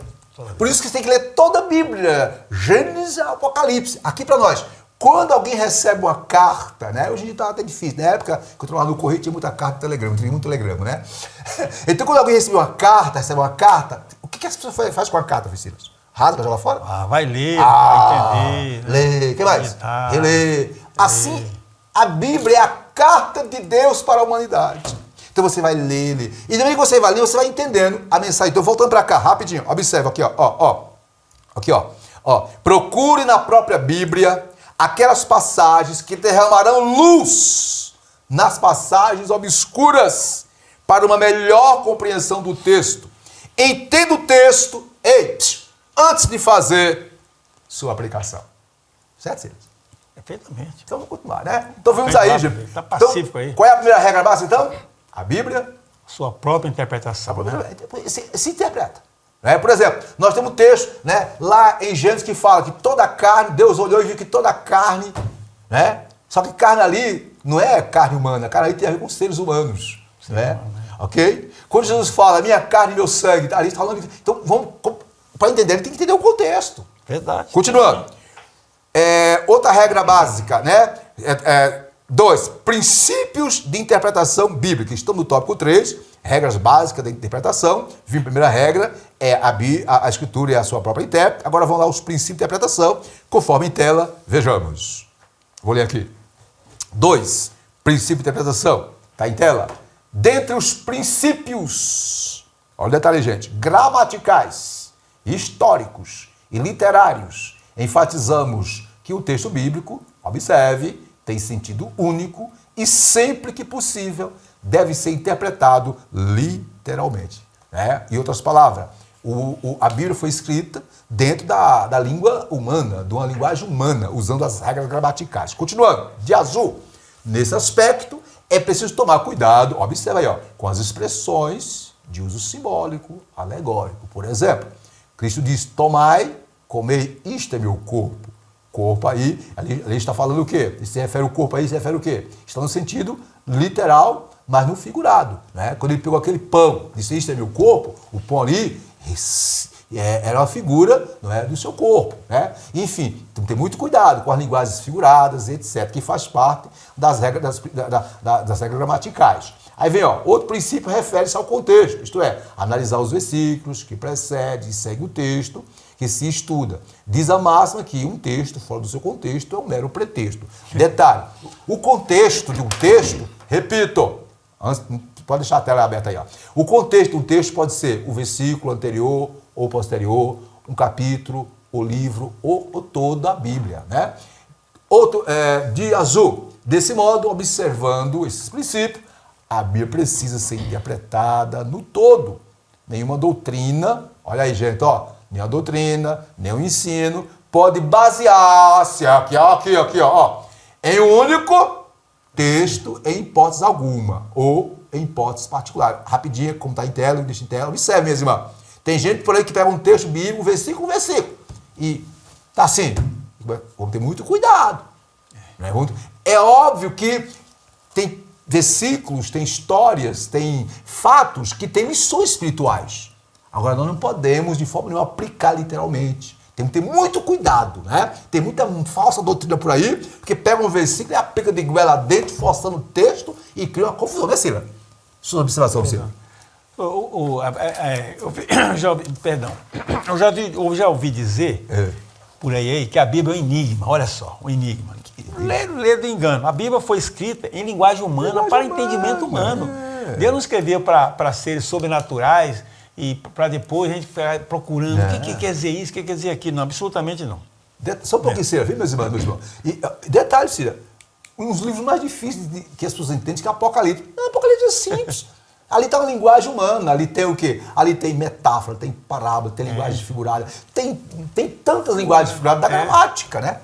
Por isso que você tem que ler toda a Bíblia, Gênesis e Apocalipse, aqui para nós. Quando alguém recebe uma carta, né? Hoje em dia está até difícil. Na época que eu trabalhava no Correio, tinha muita carta de telegrama, tinha muito telegrama, né? Então, quando alguém recebe uma carta, o que as pessoas fazem com a carta, Vicilas? Rasga, joga fora? Vai ler, vai entender. Lê, o que mais? Relê. Assim, a Bíblia é a carta de Deus para a humanidade. Então você vai ler. E também que você vai ler, você vai entendendo a mensagem. Então, voltando para cá, rapidinho. Observa aqui, ó. Aqui, ó. Procure na própria Bíblia aquelas passagens que derramarão luz nas passagens obscuras para uma melhor compreensão do texto. Entenda o texto, antes de fazer sua aplicação. Certo, Silas? Perfeitamente. Então vamos continuar, né? Então vamos aí, gente. Está pacífico então, aí. Qual é a primeira regra básica, então? A Bíblia. Sua própria interpretação. Se interpreta. Né? Por exemplo, nós temos um texto, né, lá em Gênesis que fala que toda a carne, Deus olhou e viu que toda a carne, né? Só que carne ali não é carne humana, carne ali tem a ver com seres humanos. Sim, né? Ok? Quando Jesus fala, minha carne e meu sangue, ali está falando. Então, para entender, ele tem que entender o contexto. Verdade. Continuando. Outra regra básica, né? 2. Princípios de interpretação bíblica. Estamos no tópico 3, regras básicas da interpretação. A primeira regra é a Escritura e a sua própria intérprete. Agora vamos lá os princípios de interpretação, conforme em tela, vejamos. Vou ler aqui. 2. Princípio de interpretação. Está em tela. Dentre os princípios, olha o detalhe, gente, gramaticais, históricos e literários, enfatizamos que o texto bíblico, observe, tem sentido único e sempre que possível deve ser interpretado literalmente. Né? Em outras palavras, a Bíblia foi escrita dentro da língua humana, de uma linguagem humana, usando as regras gramaticais. Continuando, de azul, nesse aspecto é preciso tomar cuidado, observa aí, com as expressões de uso simbólico, alegórico. Por exemplo, Cristo diz, tomai, comei, isto é meu corpo. Corpo aí, ali está falando o quê? Se refere o corpo aí, se refere o quê? Está no sentido literal, mas no figurado. Né? Quando ele pegou aquele pão, disse, isto é meu corpo, o pão ali era uma figura, não é, do seu corpo. Né? Enfim, então tem muito cuidado com as linguagens figuradas, etc., que faz parte das regras, das regras gramaticais. Aí vem, outro princípio refere-se ao contexto, isto é, analisar os versículos que precedem e seguem o texto que se estuda. Diz a máxima que um texto fora do seu contexto é um mero pretexto. Detalhe, o contexto de um texto, repito, pode deixar a tela aberta aí. O contexto de um texto pode ser o versículo anterior ou posterior, um capítulo, o livro ou toda a Bíblia. Né? Outro, de azul. Desse modo, observando esses princípios, a Bíblia precisa ser interpretada no todo. Nenhuma doutrina, olha aí, gente, nenhuma doutrina, nenhum ensino pode basear-se em um único texto em hipótese alguma, ou em hipótese particular. Rapidinho, como está em tela, deixa em tela, observe, minhas irmãs. Tem gente por aí que pega um texto bíblico, versículo, e tá assim, vamos ter muito cuidado. É óbvio que tem versículos, tem histórias, tem fatos que têm lições espirituais. Agora, nós não podemos, de forma nenhuma, aplicar literalmente. Temos que ter muito cuidado, né? Tem muita falsa doutrina por aí, porque pega um versículo e aplica de goela dentro, forçando o texto e cria uma confusão, né, Sila? Sua observação, Sila. Eu já ouvi dizer por aí que a Bíblia é um enigma. Olha só, um enigma. Lê do engano. A Bíblia foi escrita em linguagem humana para entendimento humano. Deus não escreveu para seres sobrenaturais e para depois a gente ficar procurando o que quer dizer isso, o que quer dizer aquilo. Não, absolutamente não. Só um pouquinho, Cira, viu, meus irmãos, E detalhe, Cira, um dos livros mais difíceis que as pessoas entendem que é Apocalipse. Não, Apocalipse é simples. Ali está uma linguagem humana, ali tem o quê? Ali tem metáfora, tem parábola, tem linguagem figurada, tem tantas linguagens figuradas da gramática, né?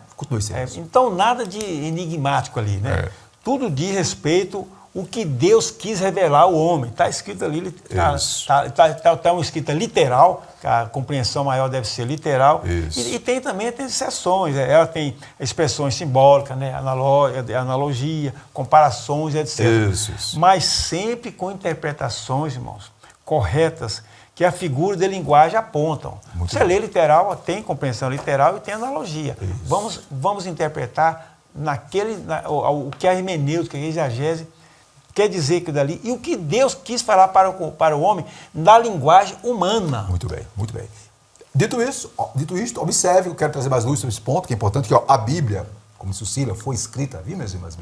Então, nada de enigmático ali, né? Tudo diz respeito o que Deus quis revelar ao homem. Está escrito ali, está uma escrita literal, que a compreensão maior deve ser literal. E tem também exceções, ela tem expressões simbólicas, né? Analogia, comparações, etc. Mas sempre com interpretações, irmãos, corretas, que a figura de linguagem apontam. Você lê literal, tem compreensão literal e tem analogia. Vamos interpretar o que a hermenêutica, a exegese, quer dizer que dali, e o que Deus quis falar para o homem na linguagem humana. Muito bem, muito bem. Dito isto, observe, eu quero trazer mais luz sobre esse ponto, que é importante, que a Bíblia, como disse o Sila, foi escrita, viu, meus irmãos,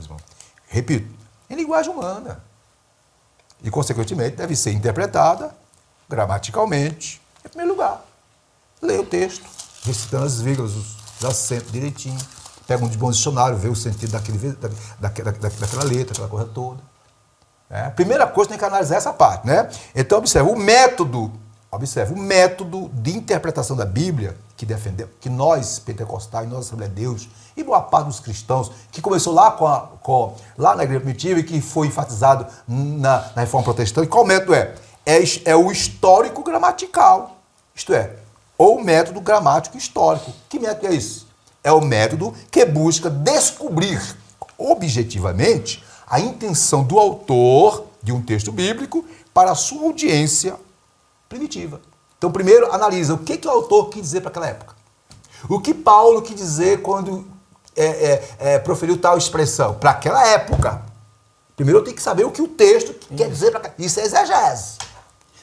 repito, em linguagem humana. E, consequentemente, deve ser interpretada gramaticalmente, em primeiro lugar. Lê o texto, recitando as vírgulas, os acentos direitinho, pega um bom dicionário, vê o sentido daquela letra, aquela coisa toda. Primeira coisa, tem que analisar essa parte, né? Então, observe o método de interpretação da Bíblia que defendemos, que nós, pentecostais, nós, Assembleia de Deus, e boa parte dos cristãos, que começou lá, lá na igreja primitiva e que foi enfatizado na Reforma Protestante. Qual método é? É o histórico gramatical, isto é, ou o método gramático histórico. Que método é esse? É o método que busca descobrir objetivamente a intenção do autor de um texto bíblico para a sua audiência primitiva. Então, primeiro, analisa o que o autor quis dizer para aquela época. O que Paulo quis dizer quando proferiu tal expressão para aquela época. Primeiro, eu tenho que saber o que o texto quer dizer para aquela. Isso é exegese.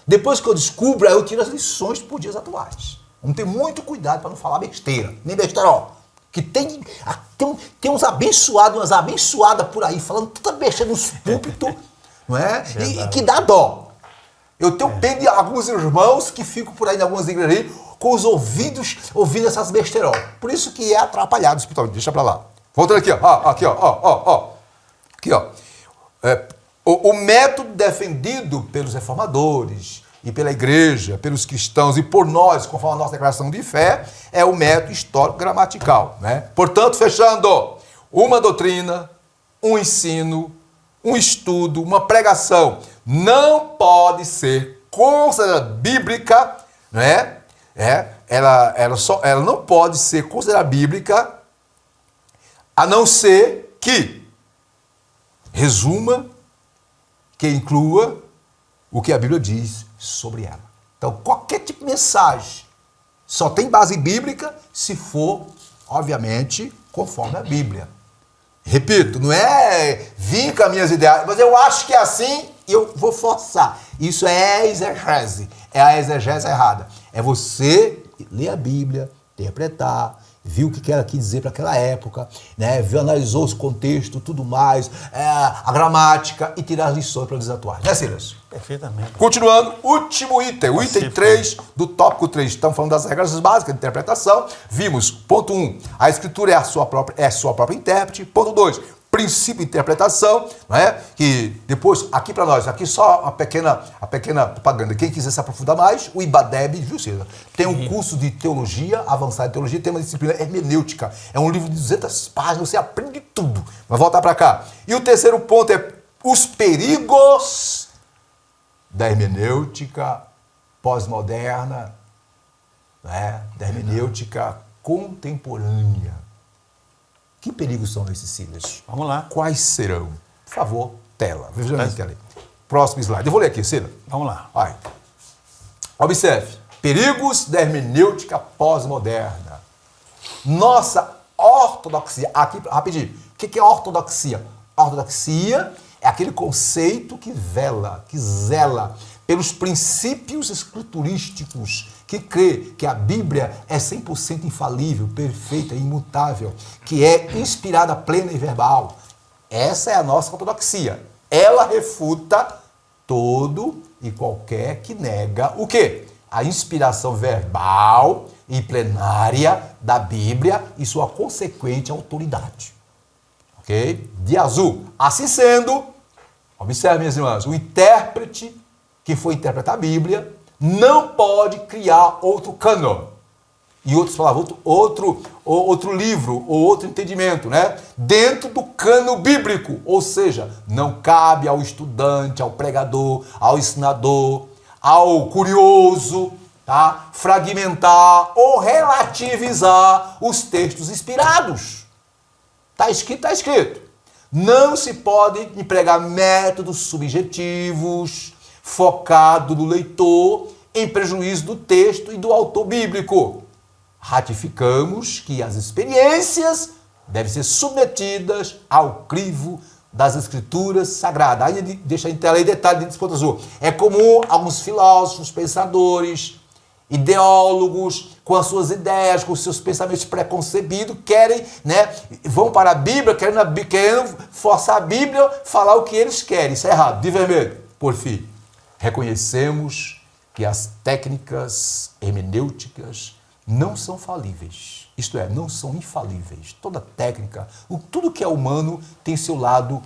Depois que eu descubro, aí eu tiro as lições para os dias atuais. Vamos ter muito cuidado para não falar besteira. Nem besterol. Que tem uns abençoados, umas abençoadas por aí, falando tanta besteira nos púlpitos, não é? E que dá dó. Eu tenho pena de alguns irmãos que ficam por aí em algumas igrejas com os ouvidos ouvindo essas besterol. Por isso que é atrapalhado espiritualmente. Deixa pra lá. Voltando aqui, ó. Aqui, ó. Aqui, ó. O método defendido pelos reformadores e pela igreja, pelos cristãos e por nós, conforme a nossa declaração de fé, é o método histórico-gramatical, né? Portanto, fechando, uma doutrina, um ensino, um estudo, uma pregação não pode ser considerada bíblica, né? Ela não pode ser considerada bíblica a não ser que resuma, que inclua o que a Bíblia diz sobre ela. Então, qualquer tipo de mensagem só tem base bíblica se for, obviamente, conforme a Bíblia. Repito, não é vir com as minhas ideias, mas eu acho que é assim e eu vou forçar. Isso é exegese. É a exegese errada. É você ler a Bíblia, interpretar, viu o que ela quis dizer para aquela época, né? Viu, analisou os contextos, tudo mais, a gramática e tirar as lições para os dias atuais. Né, Silas? Perfeitamente. Continuando, último item, o item 3 do tópico 3. Estamos falando das regras básicas de interpretação. Vimos, ponto 1, a escritura é a sua própria intérprete. Ponto 2, princípio de interpretação, não é? Que depois, aqui para nós, aqui só a pequena propaganda. Quem quiser se aprofundar mais, o IBADEB, viu, César? Tem um curso de teologia, avançado em teologia, tem uma disciplina hermenêutica. É um livro de 200 páginas, você aprende tudo. Mas voltar para cá. E o terceiro ponto é os perigos da hermenêutica pós-moderna, né? Da hermenêutica contemporânea. Que perigos são esses, Silas? Vamos lá. Quais serão? Por favor, tela. Veja na tela aí. Próximo slide. Eu vou ler aqui, Cida. Vamos lá. Vai. Observe. Perigos da hermenêutica pós-moderna. Nossa ortodoxia. Aqui, rapidinho. O que é ortodoxia? Ortodoxia é aquele conceito que zela pelos princípios escriturísticos, que crê que a Bíblia é 100% infalível, perfeita, imutável, que é inspirada, plena e verbal. Essa é a nossa ortodoxia. Ela refuta todo e qualquer que nega o quê? A inspiração verbal e plenária da Bíblia e sua consequente autoridade. Ok? De azul. Assim sendo, observe, minhas irmãs, o intérprete que for interpretar a Bíblia não pode criar outro cânon. E outros falavam outro livro ou outro entendimento, né? Dentro do cânon bíblico. Ou seja, não cabe ao estudante, ao pregador, ao ensinador, ao curioso, tá? Fragmentar ou relativizar os textos inspirados. Está escrito, está escrito. Não se pode empregar métodos subjetivos, focado no leitor, em prejuízo do texto e do autor bíblico. Ratificamos que as experiências devem ser submetidas ao crivo das escrituras sagradas. Aí deixa em tela aí detalhe desse ponto azul. É comum alguns filósofos, pensadores, ideólogos, com as suas ideias, com os seus pensamentos preconcebidos, querem, né, vão para a Bíblia, querendo forçar a Bíblia, falar o que eles querem. Isso é errado. De vermelho. Por fim, reconhecemos que as técnicas hermenêuticas não são falíveis. Isto é, não são infalíveis. Toda técnica, tudo que é humano tem seu lado,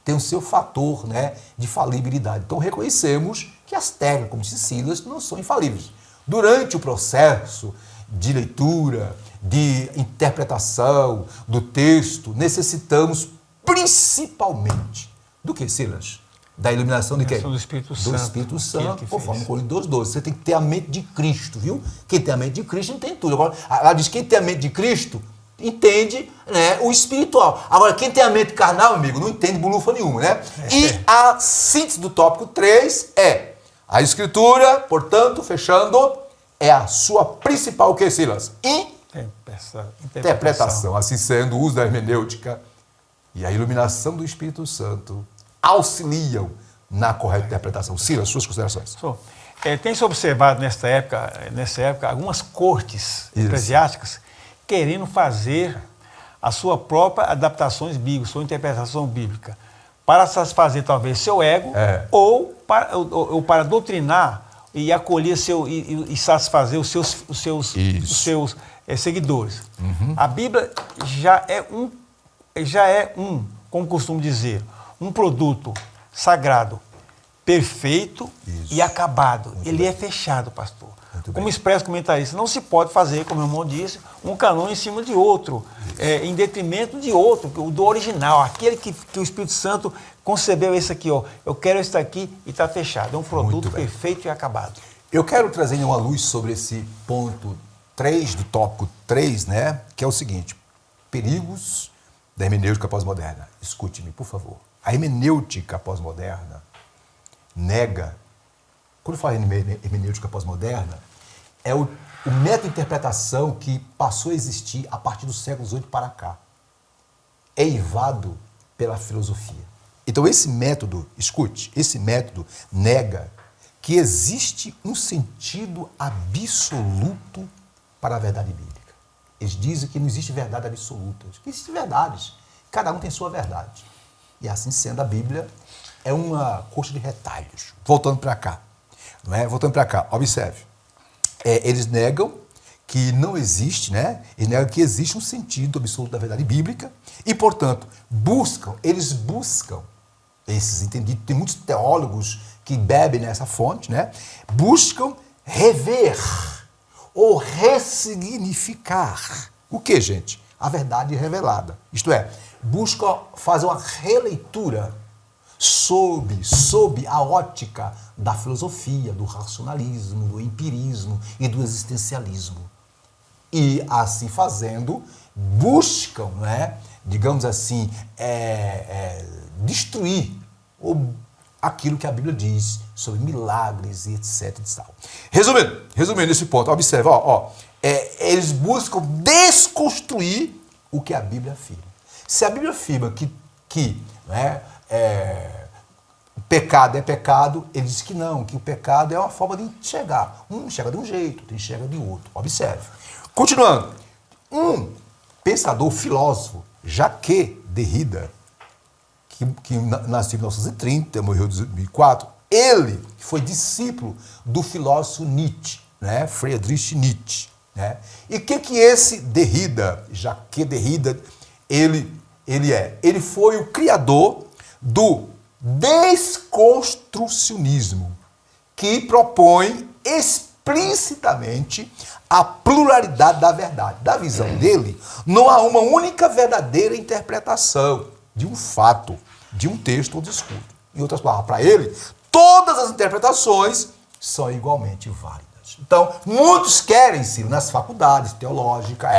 tem o seu fator, né, de falibilidade. Então reconhecemos que as técnicas, como disse Silas, não são infalíveis. Durante o processo de leitura, de interpretação do texto, necessitamos principalmente do que, Silas? Da iluminação de quem? Do Espírito Santo. Do Espírito Santo, conforme Coríntios 2:12. Você tem que ter a mente de Cristo, viu? Quem tem a mente de Cristo entende tudo. Agora, ela diz que quem tem a mente de Cristo entende, né, o espiritual. Agora, quem tem a mente carnal, amigo, não entende bolufa nenhuma, né? E a síntese do tópico 3 é: a Escritura, portanto, fechando, é a sua principal, o que, Silas? Interpretação. Assim sendo, o uso da hermenêutica e a iluminação do Espírito Santo auxiliam na correta interpretação. Silas, suas considerações. Tem se observado nessa época, algumas cortes eclesiásticas querendo fazer a sua própria adaptações bíblicas, sua interpretação bíblica, para satisfazer talvez seu ego ou para doutrinar e acolher e satisfazer os seus seguidores. A Bíblia já é como costumo dizer, um produto sagrado, perfeito e acabado. Ele é fechado, pastor. Como expressa o comentarista, não se pode fazer, como o irmão disse, um canon em cima de outro, em detrimento de outro, do original, aquele que o Espírito Santo concebeu esse aqui, ó. Eu quero esse daqui e está fechado. É um produto perfeito e acabado. Eu quero trazer uma luz sobre esse ponto 3 do tópico 3, né? Que é o seguinte: perigos da hermenêutica pós-moderna. Escute-me, por favor. A hermenêutica pós-moderna nega. Quando eu falo em hermenêutica pós-moderna, é o método de interpretação que passou a existir a partir dos séculos VIII para cá. É eivado pela filosofia. Então esse método, escute, esse método nega que existe um sentido absoluto para a verdade bíblica. Eles dizem que não existe verdade absoluta, que existem verdades. Cada um tem sua verdade. E assim sendo, a Bíblia é uma coxa de retalhos. Voltando para cá. Não é? Voltando para cá, observe. Eles negam que não existe, né? Eles negam que existe um sentido absoluto da verdade bíblica e, portanto, eles buscam, esses entendidos, tem muitos teólogos que bebem nessa fonte, né? Buscam rever ou ressignificar. O que, gente? A verdade revelada. Isto é, buscam fazer uma releitura sob a ótica da filosofia, do racionalismo, do empirismo e do existencialismo. E, assim fazendo, buscam, né, digamos assim, destruir aquilo que a Bíblia diz sobre milagres e etc. E tal. Resumindo esse ponto, observa, eles buscam desconstruir o que a Bíblia afirma. Se a Bíblia afirma que o pecado é pecado, ele diz que não, que o pecado é uma forma de enxergar. Um enxerga de um jeito, outro enxerga de outro. Observe. Continuando, um pensador, filósofo, Jacques Derrida, que nasceu em 1930, morreu em 2004, ele foi discípulo do filósofo Nietzsche, né? Friedrich Nietzsche. Né? E o que esse Derrida, Jacques Derrida, ele é? Ele foi o criador do desconstrucionismo, que propõe explicitamente a pluralidade da verdade. Da visão dele, não há uma única verdadeira interpretação de um fato, de um texto ou discurso. Em outras palavras, para ele, todas as interpretações são igualmente válidas. Então, muitos querem, Ciro, nas faculdades teológicas,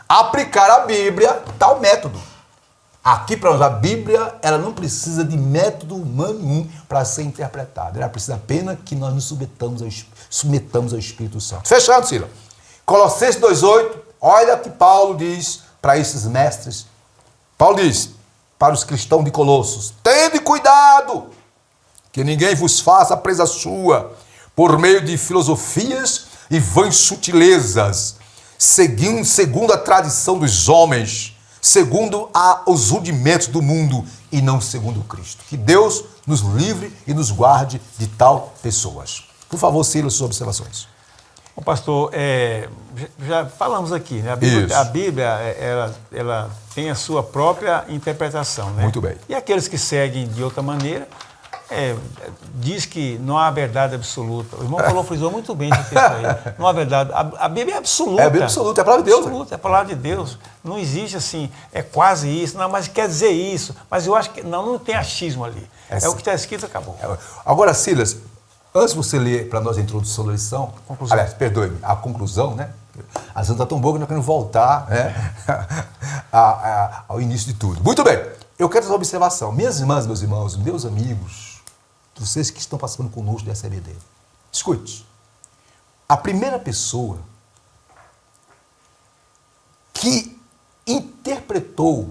aplicar a Bíblia tal método. Aqui, para nós, a Bíblia, ela não precisa de método humano nenhum para ser interpretada. Ela precisa apenas que nós nos submetamos ao Espírito Santo. Fechando, Ciro. Colossenses 2,8, olha o que Paulo diz para esses mestres. Paulo diz para os cristãos de Colossos: tende cuidado que ninguém vos faça presa sua por meio de filosofias e vãs sutilezas, segundo a tradição dos homens, segundo os rudimentos do mundo e não segundo Cristo. Que Deus nos livre e nos guarde de tal pessoas. Por favor, Silas, suas observações. Bom, pastor, já falamos aqui, né? A Bíblia ela tem a sua própria interpretação, né? Muito bem. E aqueles que seguem de outra maneira, diz que não há verdade absoluta. O irmão frisou muito bem esse texto aí. Não há verdade. A Bíblia é absoluta. É a Bíblia absoluta, é a palavra de Deus. Absoluta, é a palavra de Deus. Não existe assim, é quase isso, não, mas quer dizer isso. Mas eu acho que não tem achismo ali. É o que está escrito, acabou. Agora, Silas, antes de você ler para nós a introdução da lição, aliás, perdoe-me, a conclusão, né? A Santa está tão boa que nós queremos voltar, né? ao início de tudo. Muito bem, eu quero fazer uma observação. Minhas irmãs, meus irmãos, meus amigos, vocês que estão participando conosco do SBD, escute, a primeira pessoa que interpretou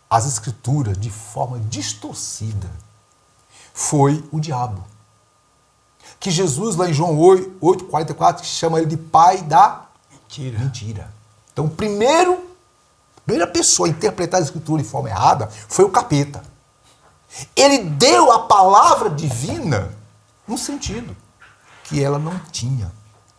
as Escrituras de forma distorcida foi o diabo. Que Jesus, lá em João 8,44, chama ele de pai da mentira. Então, a primeira pessoa a interpretar a Escritura de forma errada foi o capeta. Ele deu a palavra divina num sentido que ela não tinha,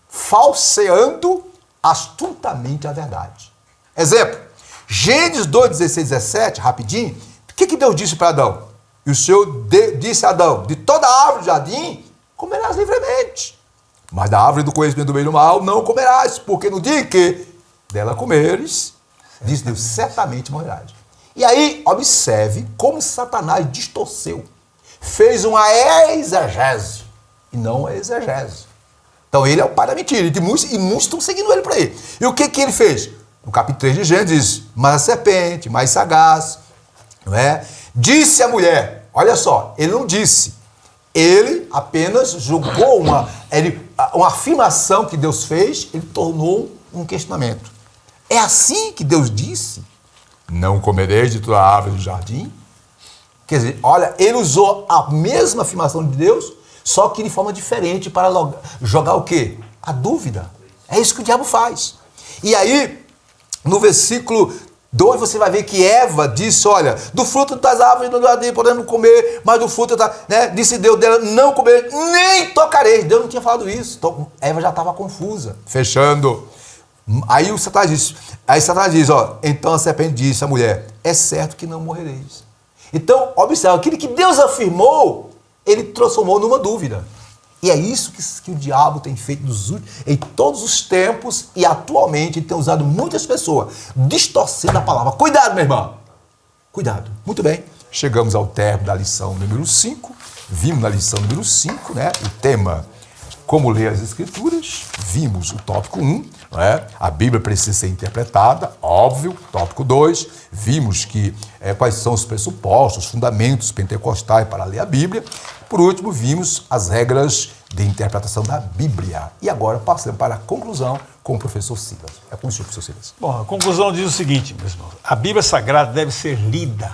falseando astutamente a verdade. Exemplo, Gênesis 2, 16, 17, rapidinho, o que Deus disse para Adão? E o Senhor disse a Adão: de toda a árvore do jardim comerás livremente, mas da árvore do conhecimento do bem e do mal não comerás, porque no dia em que dela comeres, diz Deus, certamente morrerás. E aí, observe como Satanás distorceu, fez uma exegese e não uma exegese. Então ele é o pai da mentira, e muitos estão seguindo ele para aí. E o que ele fez? No capítulo 3 de Gênesis diz: mas a serpente, mais sagaz, não é? Disse a mulher, olha só, ele não disse, ele apenas jogou uma afirmação que Deus fez, ele tornou um questionamento. É assim que Deus disse: não comereis de toda a árvore do jardim? Quer dizer, olha, ele usou a mesma afirmação de Deus, só que de forma diferente para jogar o quê? A dúvida. É isso que o diabo faz. E aí, no versículo 2, você vai ver que Eva disse: olha, do fruto das árvores do jardim podemos comer, mas do fruto, disse Deus dela, não comer, nem tocareis. Deus não tinha falado isso. Então, Eva já estava confusa. Fechando. Aí Satanás diz, então a serpente disse à mulher: é certo que não morrereis. Então, observe, aquilo que Deus afirmou, ele transformou numa dúvida. E é isso que o diabo tem feito em todos os tempos, e atualmente ele tem usado muitas pessoas, distorcendo a palavra. Cuidado, meu irmão! Cuidado. Muito bem, chegamos ao término da lição número 5. Vimos na lição número 5, né, o tema como ler as Escrituras. Vimos o tópico 1. não é? A Bíblia precisa ser interpretada, óbvio. Tópico 2, vimos que quais são os pressupostos, os fundamentos pentecostais para ler a Bíblia. Por último, vimos as regras de interpretação da Bíblia. E agora passamos para a conclusão com o professor Silas. É com o senhor, professor Silas. Bom, a conclusão diz o seguinte, meus irmãos. A Bíblia Sagrada deve ser lida,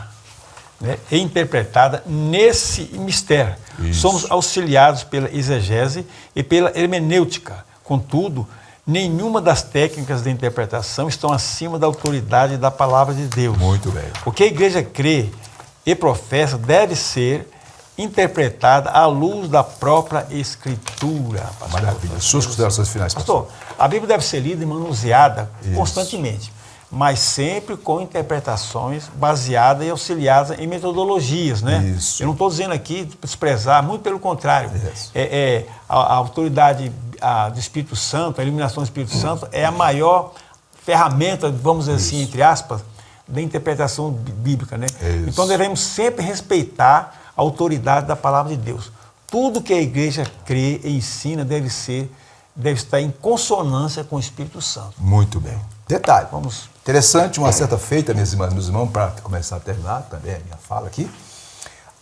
né, e interpretada nesse mistério. Isso. Somos auxiliados pela exegese e pela hermenêutica. Contudo, nenhuma das técnicas de interpretação estão acima da autoridade da palavra de Deus. Muito bem. O que a igreja crê e professa deve ser interpretada à luz da própria Escritura. Pastor. Maravilha. Suas considerações finais, pastor. Pastor, a Bíblia deve ser lida e manuseada Isso. constantemente, mas sempre com interpretações baseadas e auxiliadas em metodologias, né? Isso. Eu não estou dizendo aqui desprezar, muito pelo contrário. Isso. A autoridade do Espírito Santo, a iluminação do Espírito Santo é a maior ferramenta, vamos dizer assim, entre aspas, da interpretação bíblica, né? Isso. Então devemos sempre respeitar a autoridade da palavra de Deus. Tudo que a igreja crê e ensina deve estar em consonância com o Espírito Santo. Muito bem. Detalhe. Vamos. Interessante, uma certa feita, minhas irmãs, meus irmãos, para começar a terminar também a minha fala aqui.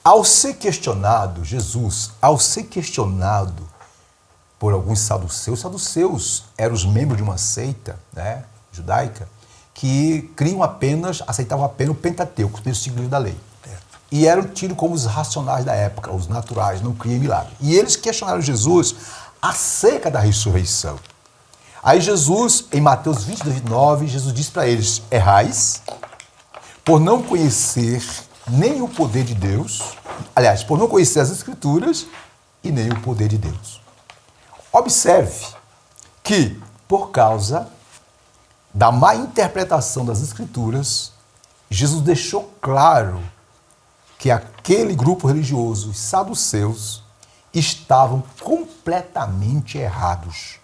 Ao ser questionado, Jesus, ao ser questionado por alguns saduceus eram os membros de uma seita, né, judaica, que aceitavam apenas o Pentateuco, os primeiros 5 livros da lei. E eram tidos como os racionais da época, os naturais, não criam milagre. E eles questionaram Jesus acerca da ressurreição. Aí Jesus, em Mateus 22, 29, Jesus diz para eles: errais por não conhecer nem o poder de Deus, aliás, por não conhecer as Escrituras e nem o poder de Deus. Observe que, por causa da má interpretação das Escrituras, Jesus deixou claro que aquele grupo religioso, os saduceus, estavam completamente errados,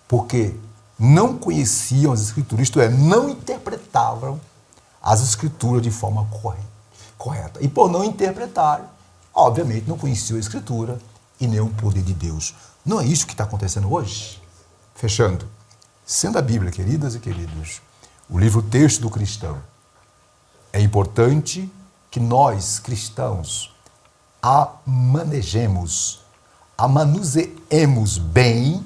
porque não conheciam as Escrituras, isto é, não interpretavam as Escrituras de forma correta. E por não interpretarem, obviamente não conheciam a Escritura e nem o poder de Deus. Não é isso que está acontecendo hoje? Fechando. Sendo a Bíblia, queridas e queridos, o livro-texto do cristão, é importante que nós, cristãos, a manuseemos bem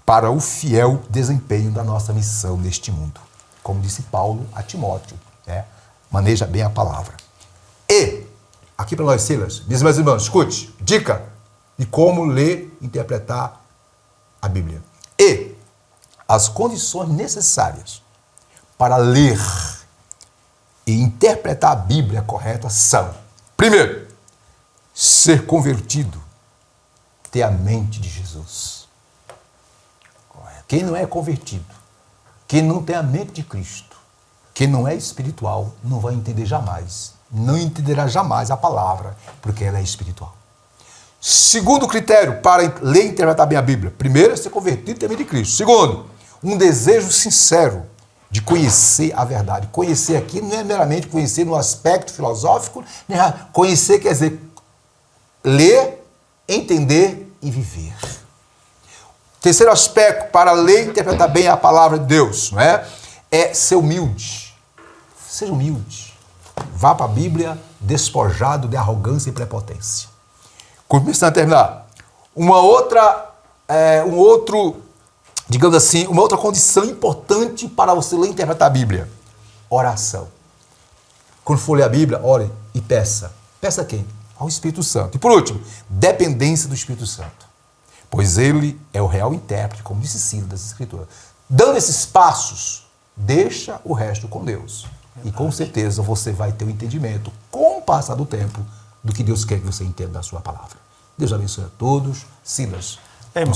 para o fiel desempenho da nossa missão neste mundo. Como disse Paulo a Timóteo, né? Maneja bem a palavra. E, aqui para nós, Silas, meus irmãos, escute, dica de como ler e interpretar a Bíblia. E as condições necessárias para ler e interpretar a Bíblia correta são: primeiro, ser convertido, ter a mente de Jesus. Quem não é convertido, quem não tem a mente de Cristo, quem não é espiritual, não vai entender jamais, não entenderá jamais a palavra, porque ela é espiritual. Segundo critério para ler e interpretar bem a Bíblia: primeiro, ser convertido e ter a mente de Cristo. Segundo, um desejo sincero de conhecer a verdade. Conhecer aqui não é meramente conhecer no aspecto filosófico, né? Conhecer quer dizer ler, entender e viver. Terceiro aspecto para ler e interpretar bem a palavra de Deus, não é? É ser humilde. Seja humilde. Vá para a Bíblia despojado de arrogância e prepotência. Começando a terminar. Uma outra condição importante para você ler e interpretar a Bíblia: oração. Quando for ler a Bíblia, ore e peça. Peça a quem? Ao Espírito Santo. E por último, dependência do Espírito Santo, pois ele é o real intérprete, como disse Silas, das Escrituras. Dando esses passos, deixa o resto com Deus. E com certeza você vai ter o entendimento, com o passar do tempo, do que Deus quer que você entenda da sua palavra. Deus abençoe a todos. Silas, irmão,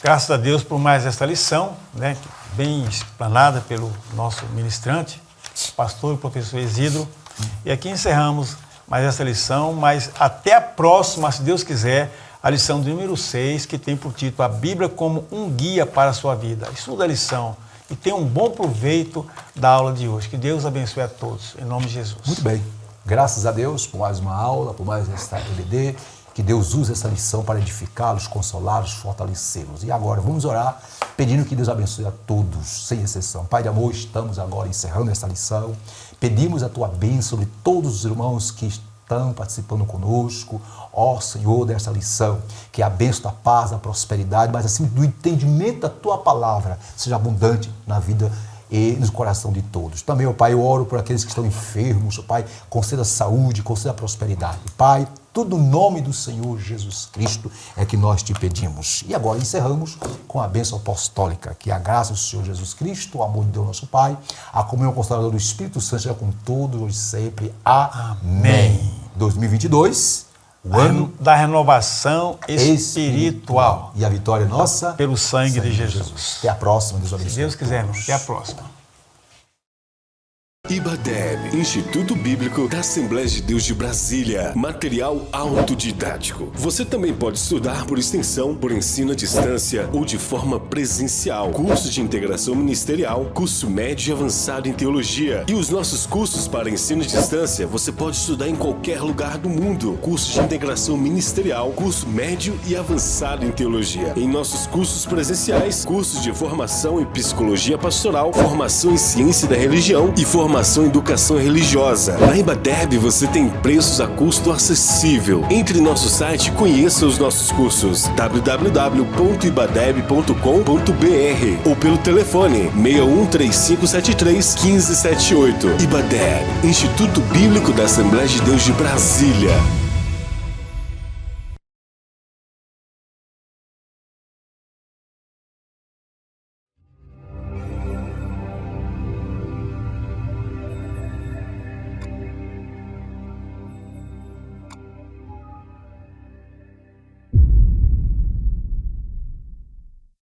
graças a Deus por mais esta lição, né, bem explanada pelo nosso ministrante, pastor e professor Isidro. E aqui encerramos mais essa lição, mas até a próxima, se Deus quiser, a lição número 6, que tem por título A Bíblia como um guia para a sua vida. Estuda a lição e tenha um bom proveito da aula de hoje. Que Deus abençoe a todos, em nome de Jesus. Muito bem. Graças a Deus por mais uma aula, por mais esta EBD. Que Deus use essa lição para edificá-los, consolá-los, fortalecê-los. E agora vamos orar pedindo que Deus abençoe a todos, sem exceção. Pai de amor, estamos agora encerrando essa lição. Pedimos a tua bênção sobre todos os irmãos que estão participando conosco. Ó Senhor, dessa lição, que a bênção da paz, da prosperidade, mas acima do entendimento da tua palavra, seja abundante na vida e no coração de todos. Também, ó Pai, eu oro por aqueles que estão enfermos, ó Pai, conceda saúde, conceda prosperidade. Pai, tudo no nome do Senhor Jesus Cristo é que nós te pedimos. E agora encerramos com a bênção apostólica, que a graça do Senhor Jesus Cristo, o amor de Deus nosso Pai, a comunhão consoladora do Espírito Santo seja com todos hoje e sempre. Amém. 2022, o ano da renovação espiritual. E a vitória é nossa pelo sangue de Jesus. Até a próxima, Deus abençoe. Se Deus quiser, irmão. Até a próxima. IBADEB, Instituto Bíblico da Assembleia de Deus de Brasília. Material autodidático. Você também pode estudar por extensão, por ensino à distância ou de forma presencial. Curso de integração ministerial, curso médio e avançado em teologia. E os nossos cursos para ensino à distância, você pode estudar em qualquer lugar do mundo. Curso de integração ministerial, curso médio e avançado em teologia. Em nossos cursos presenciais, cursos de formação em psicologia pastoral, formação em ciência da religião e formação em educação religiosa. Na IBADEB você tem preços a custo acessível. Entre em nosso site e conheça os nossos cursos www.ibadeb.com.br ou pelo telefone 613573 1578. IBADEB, Instituto Bíblico da Assembleia de Deus de Brasília.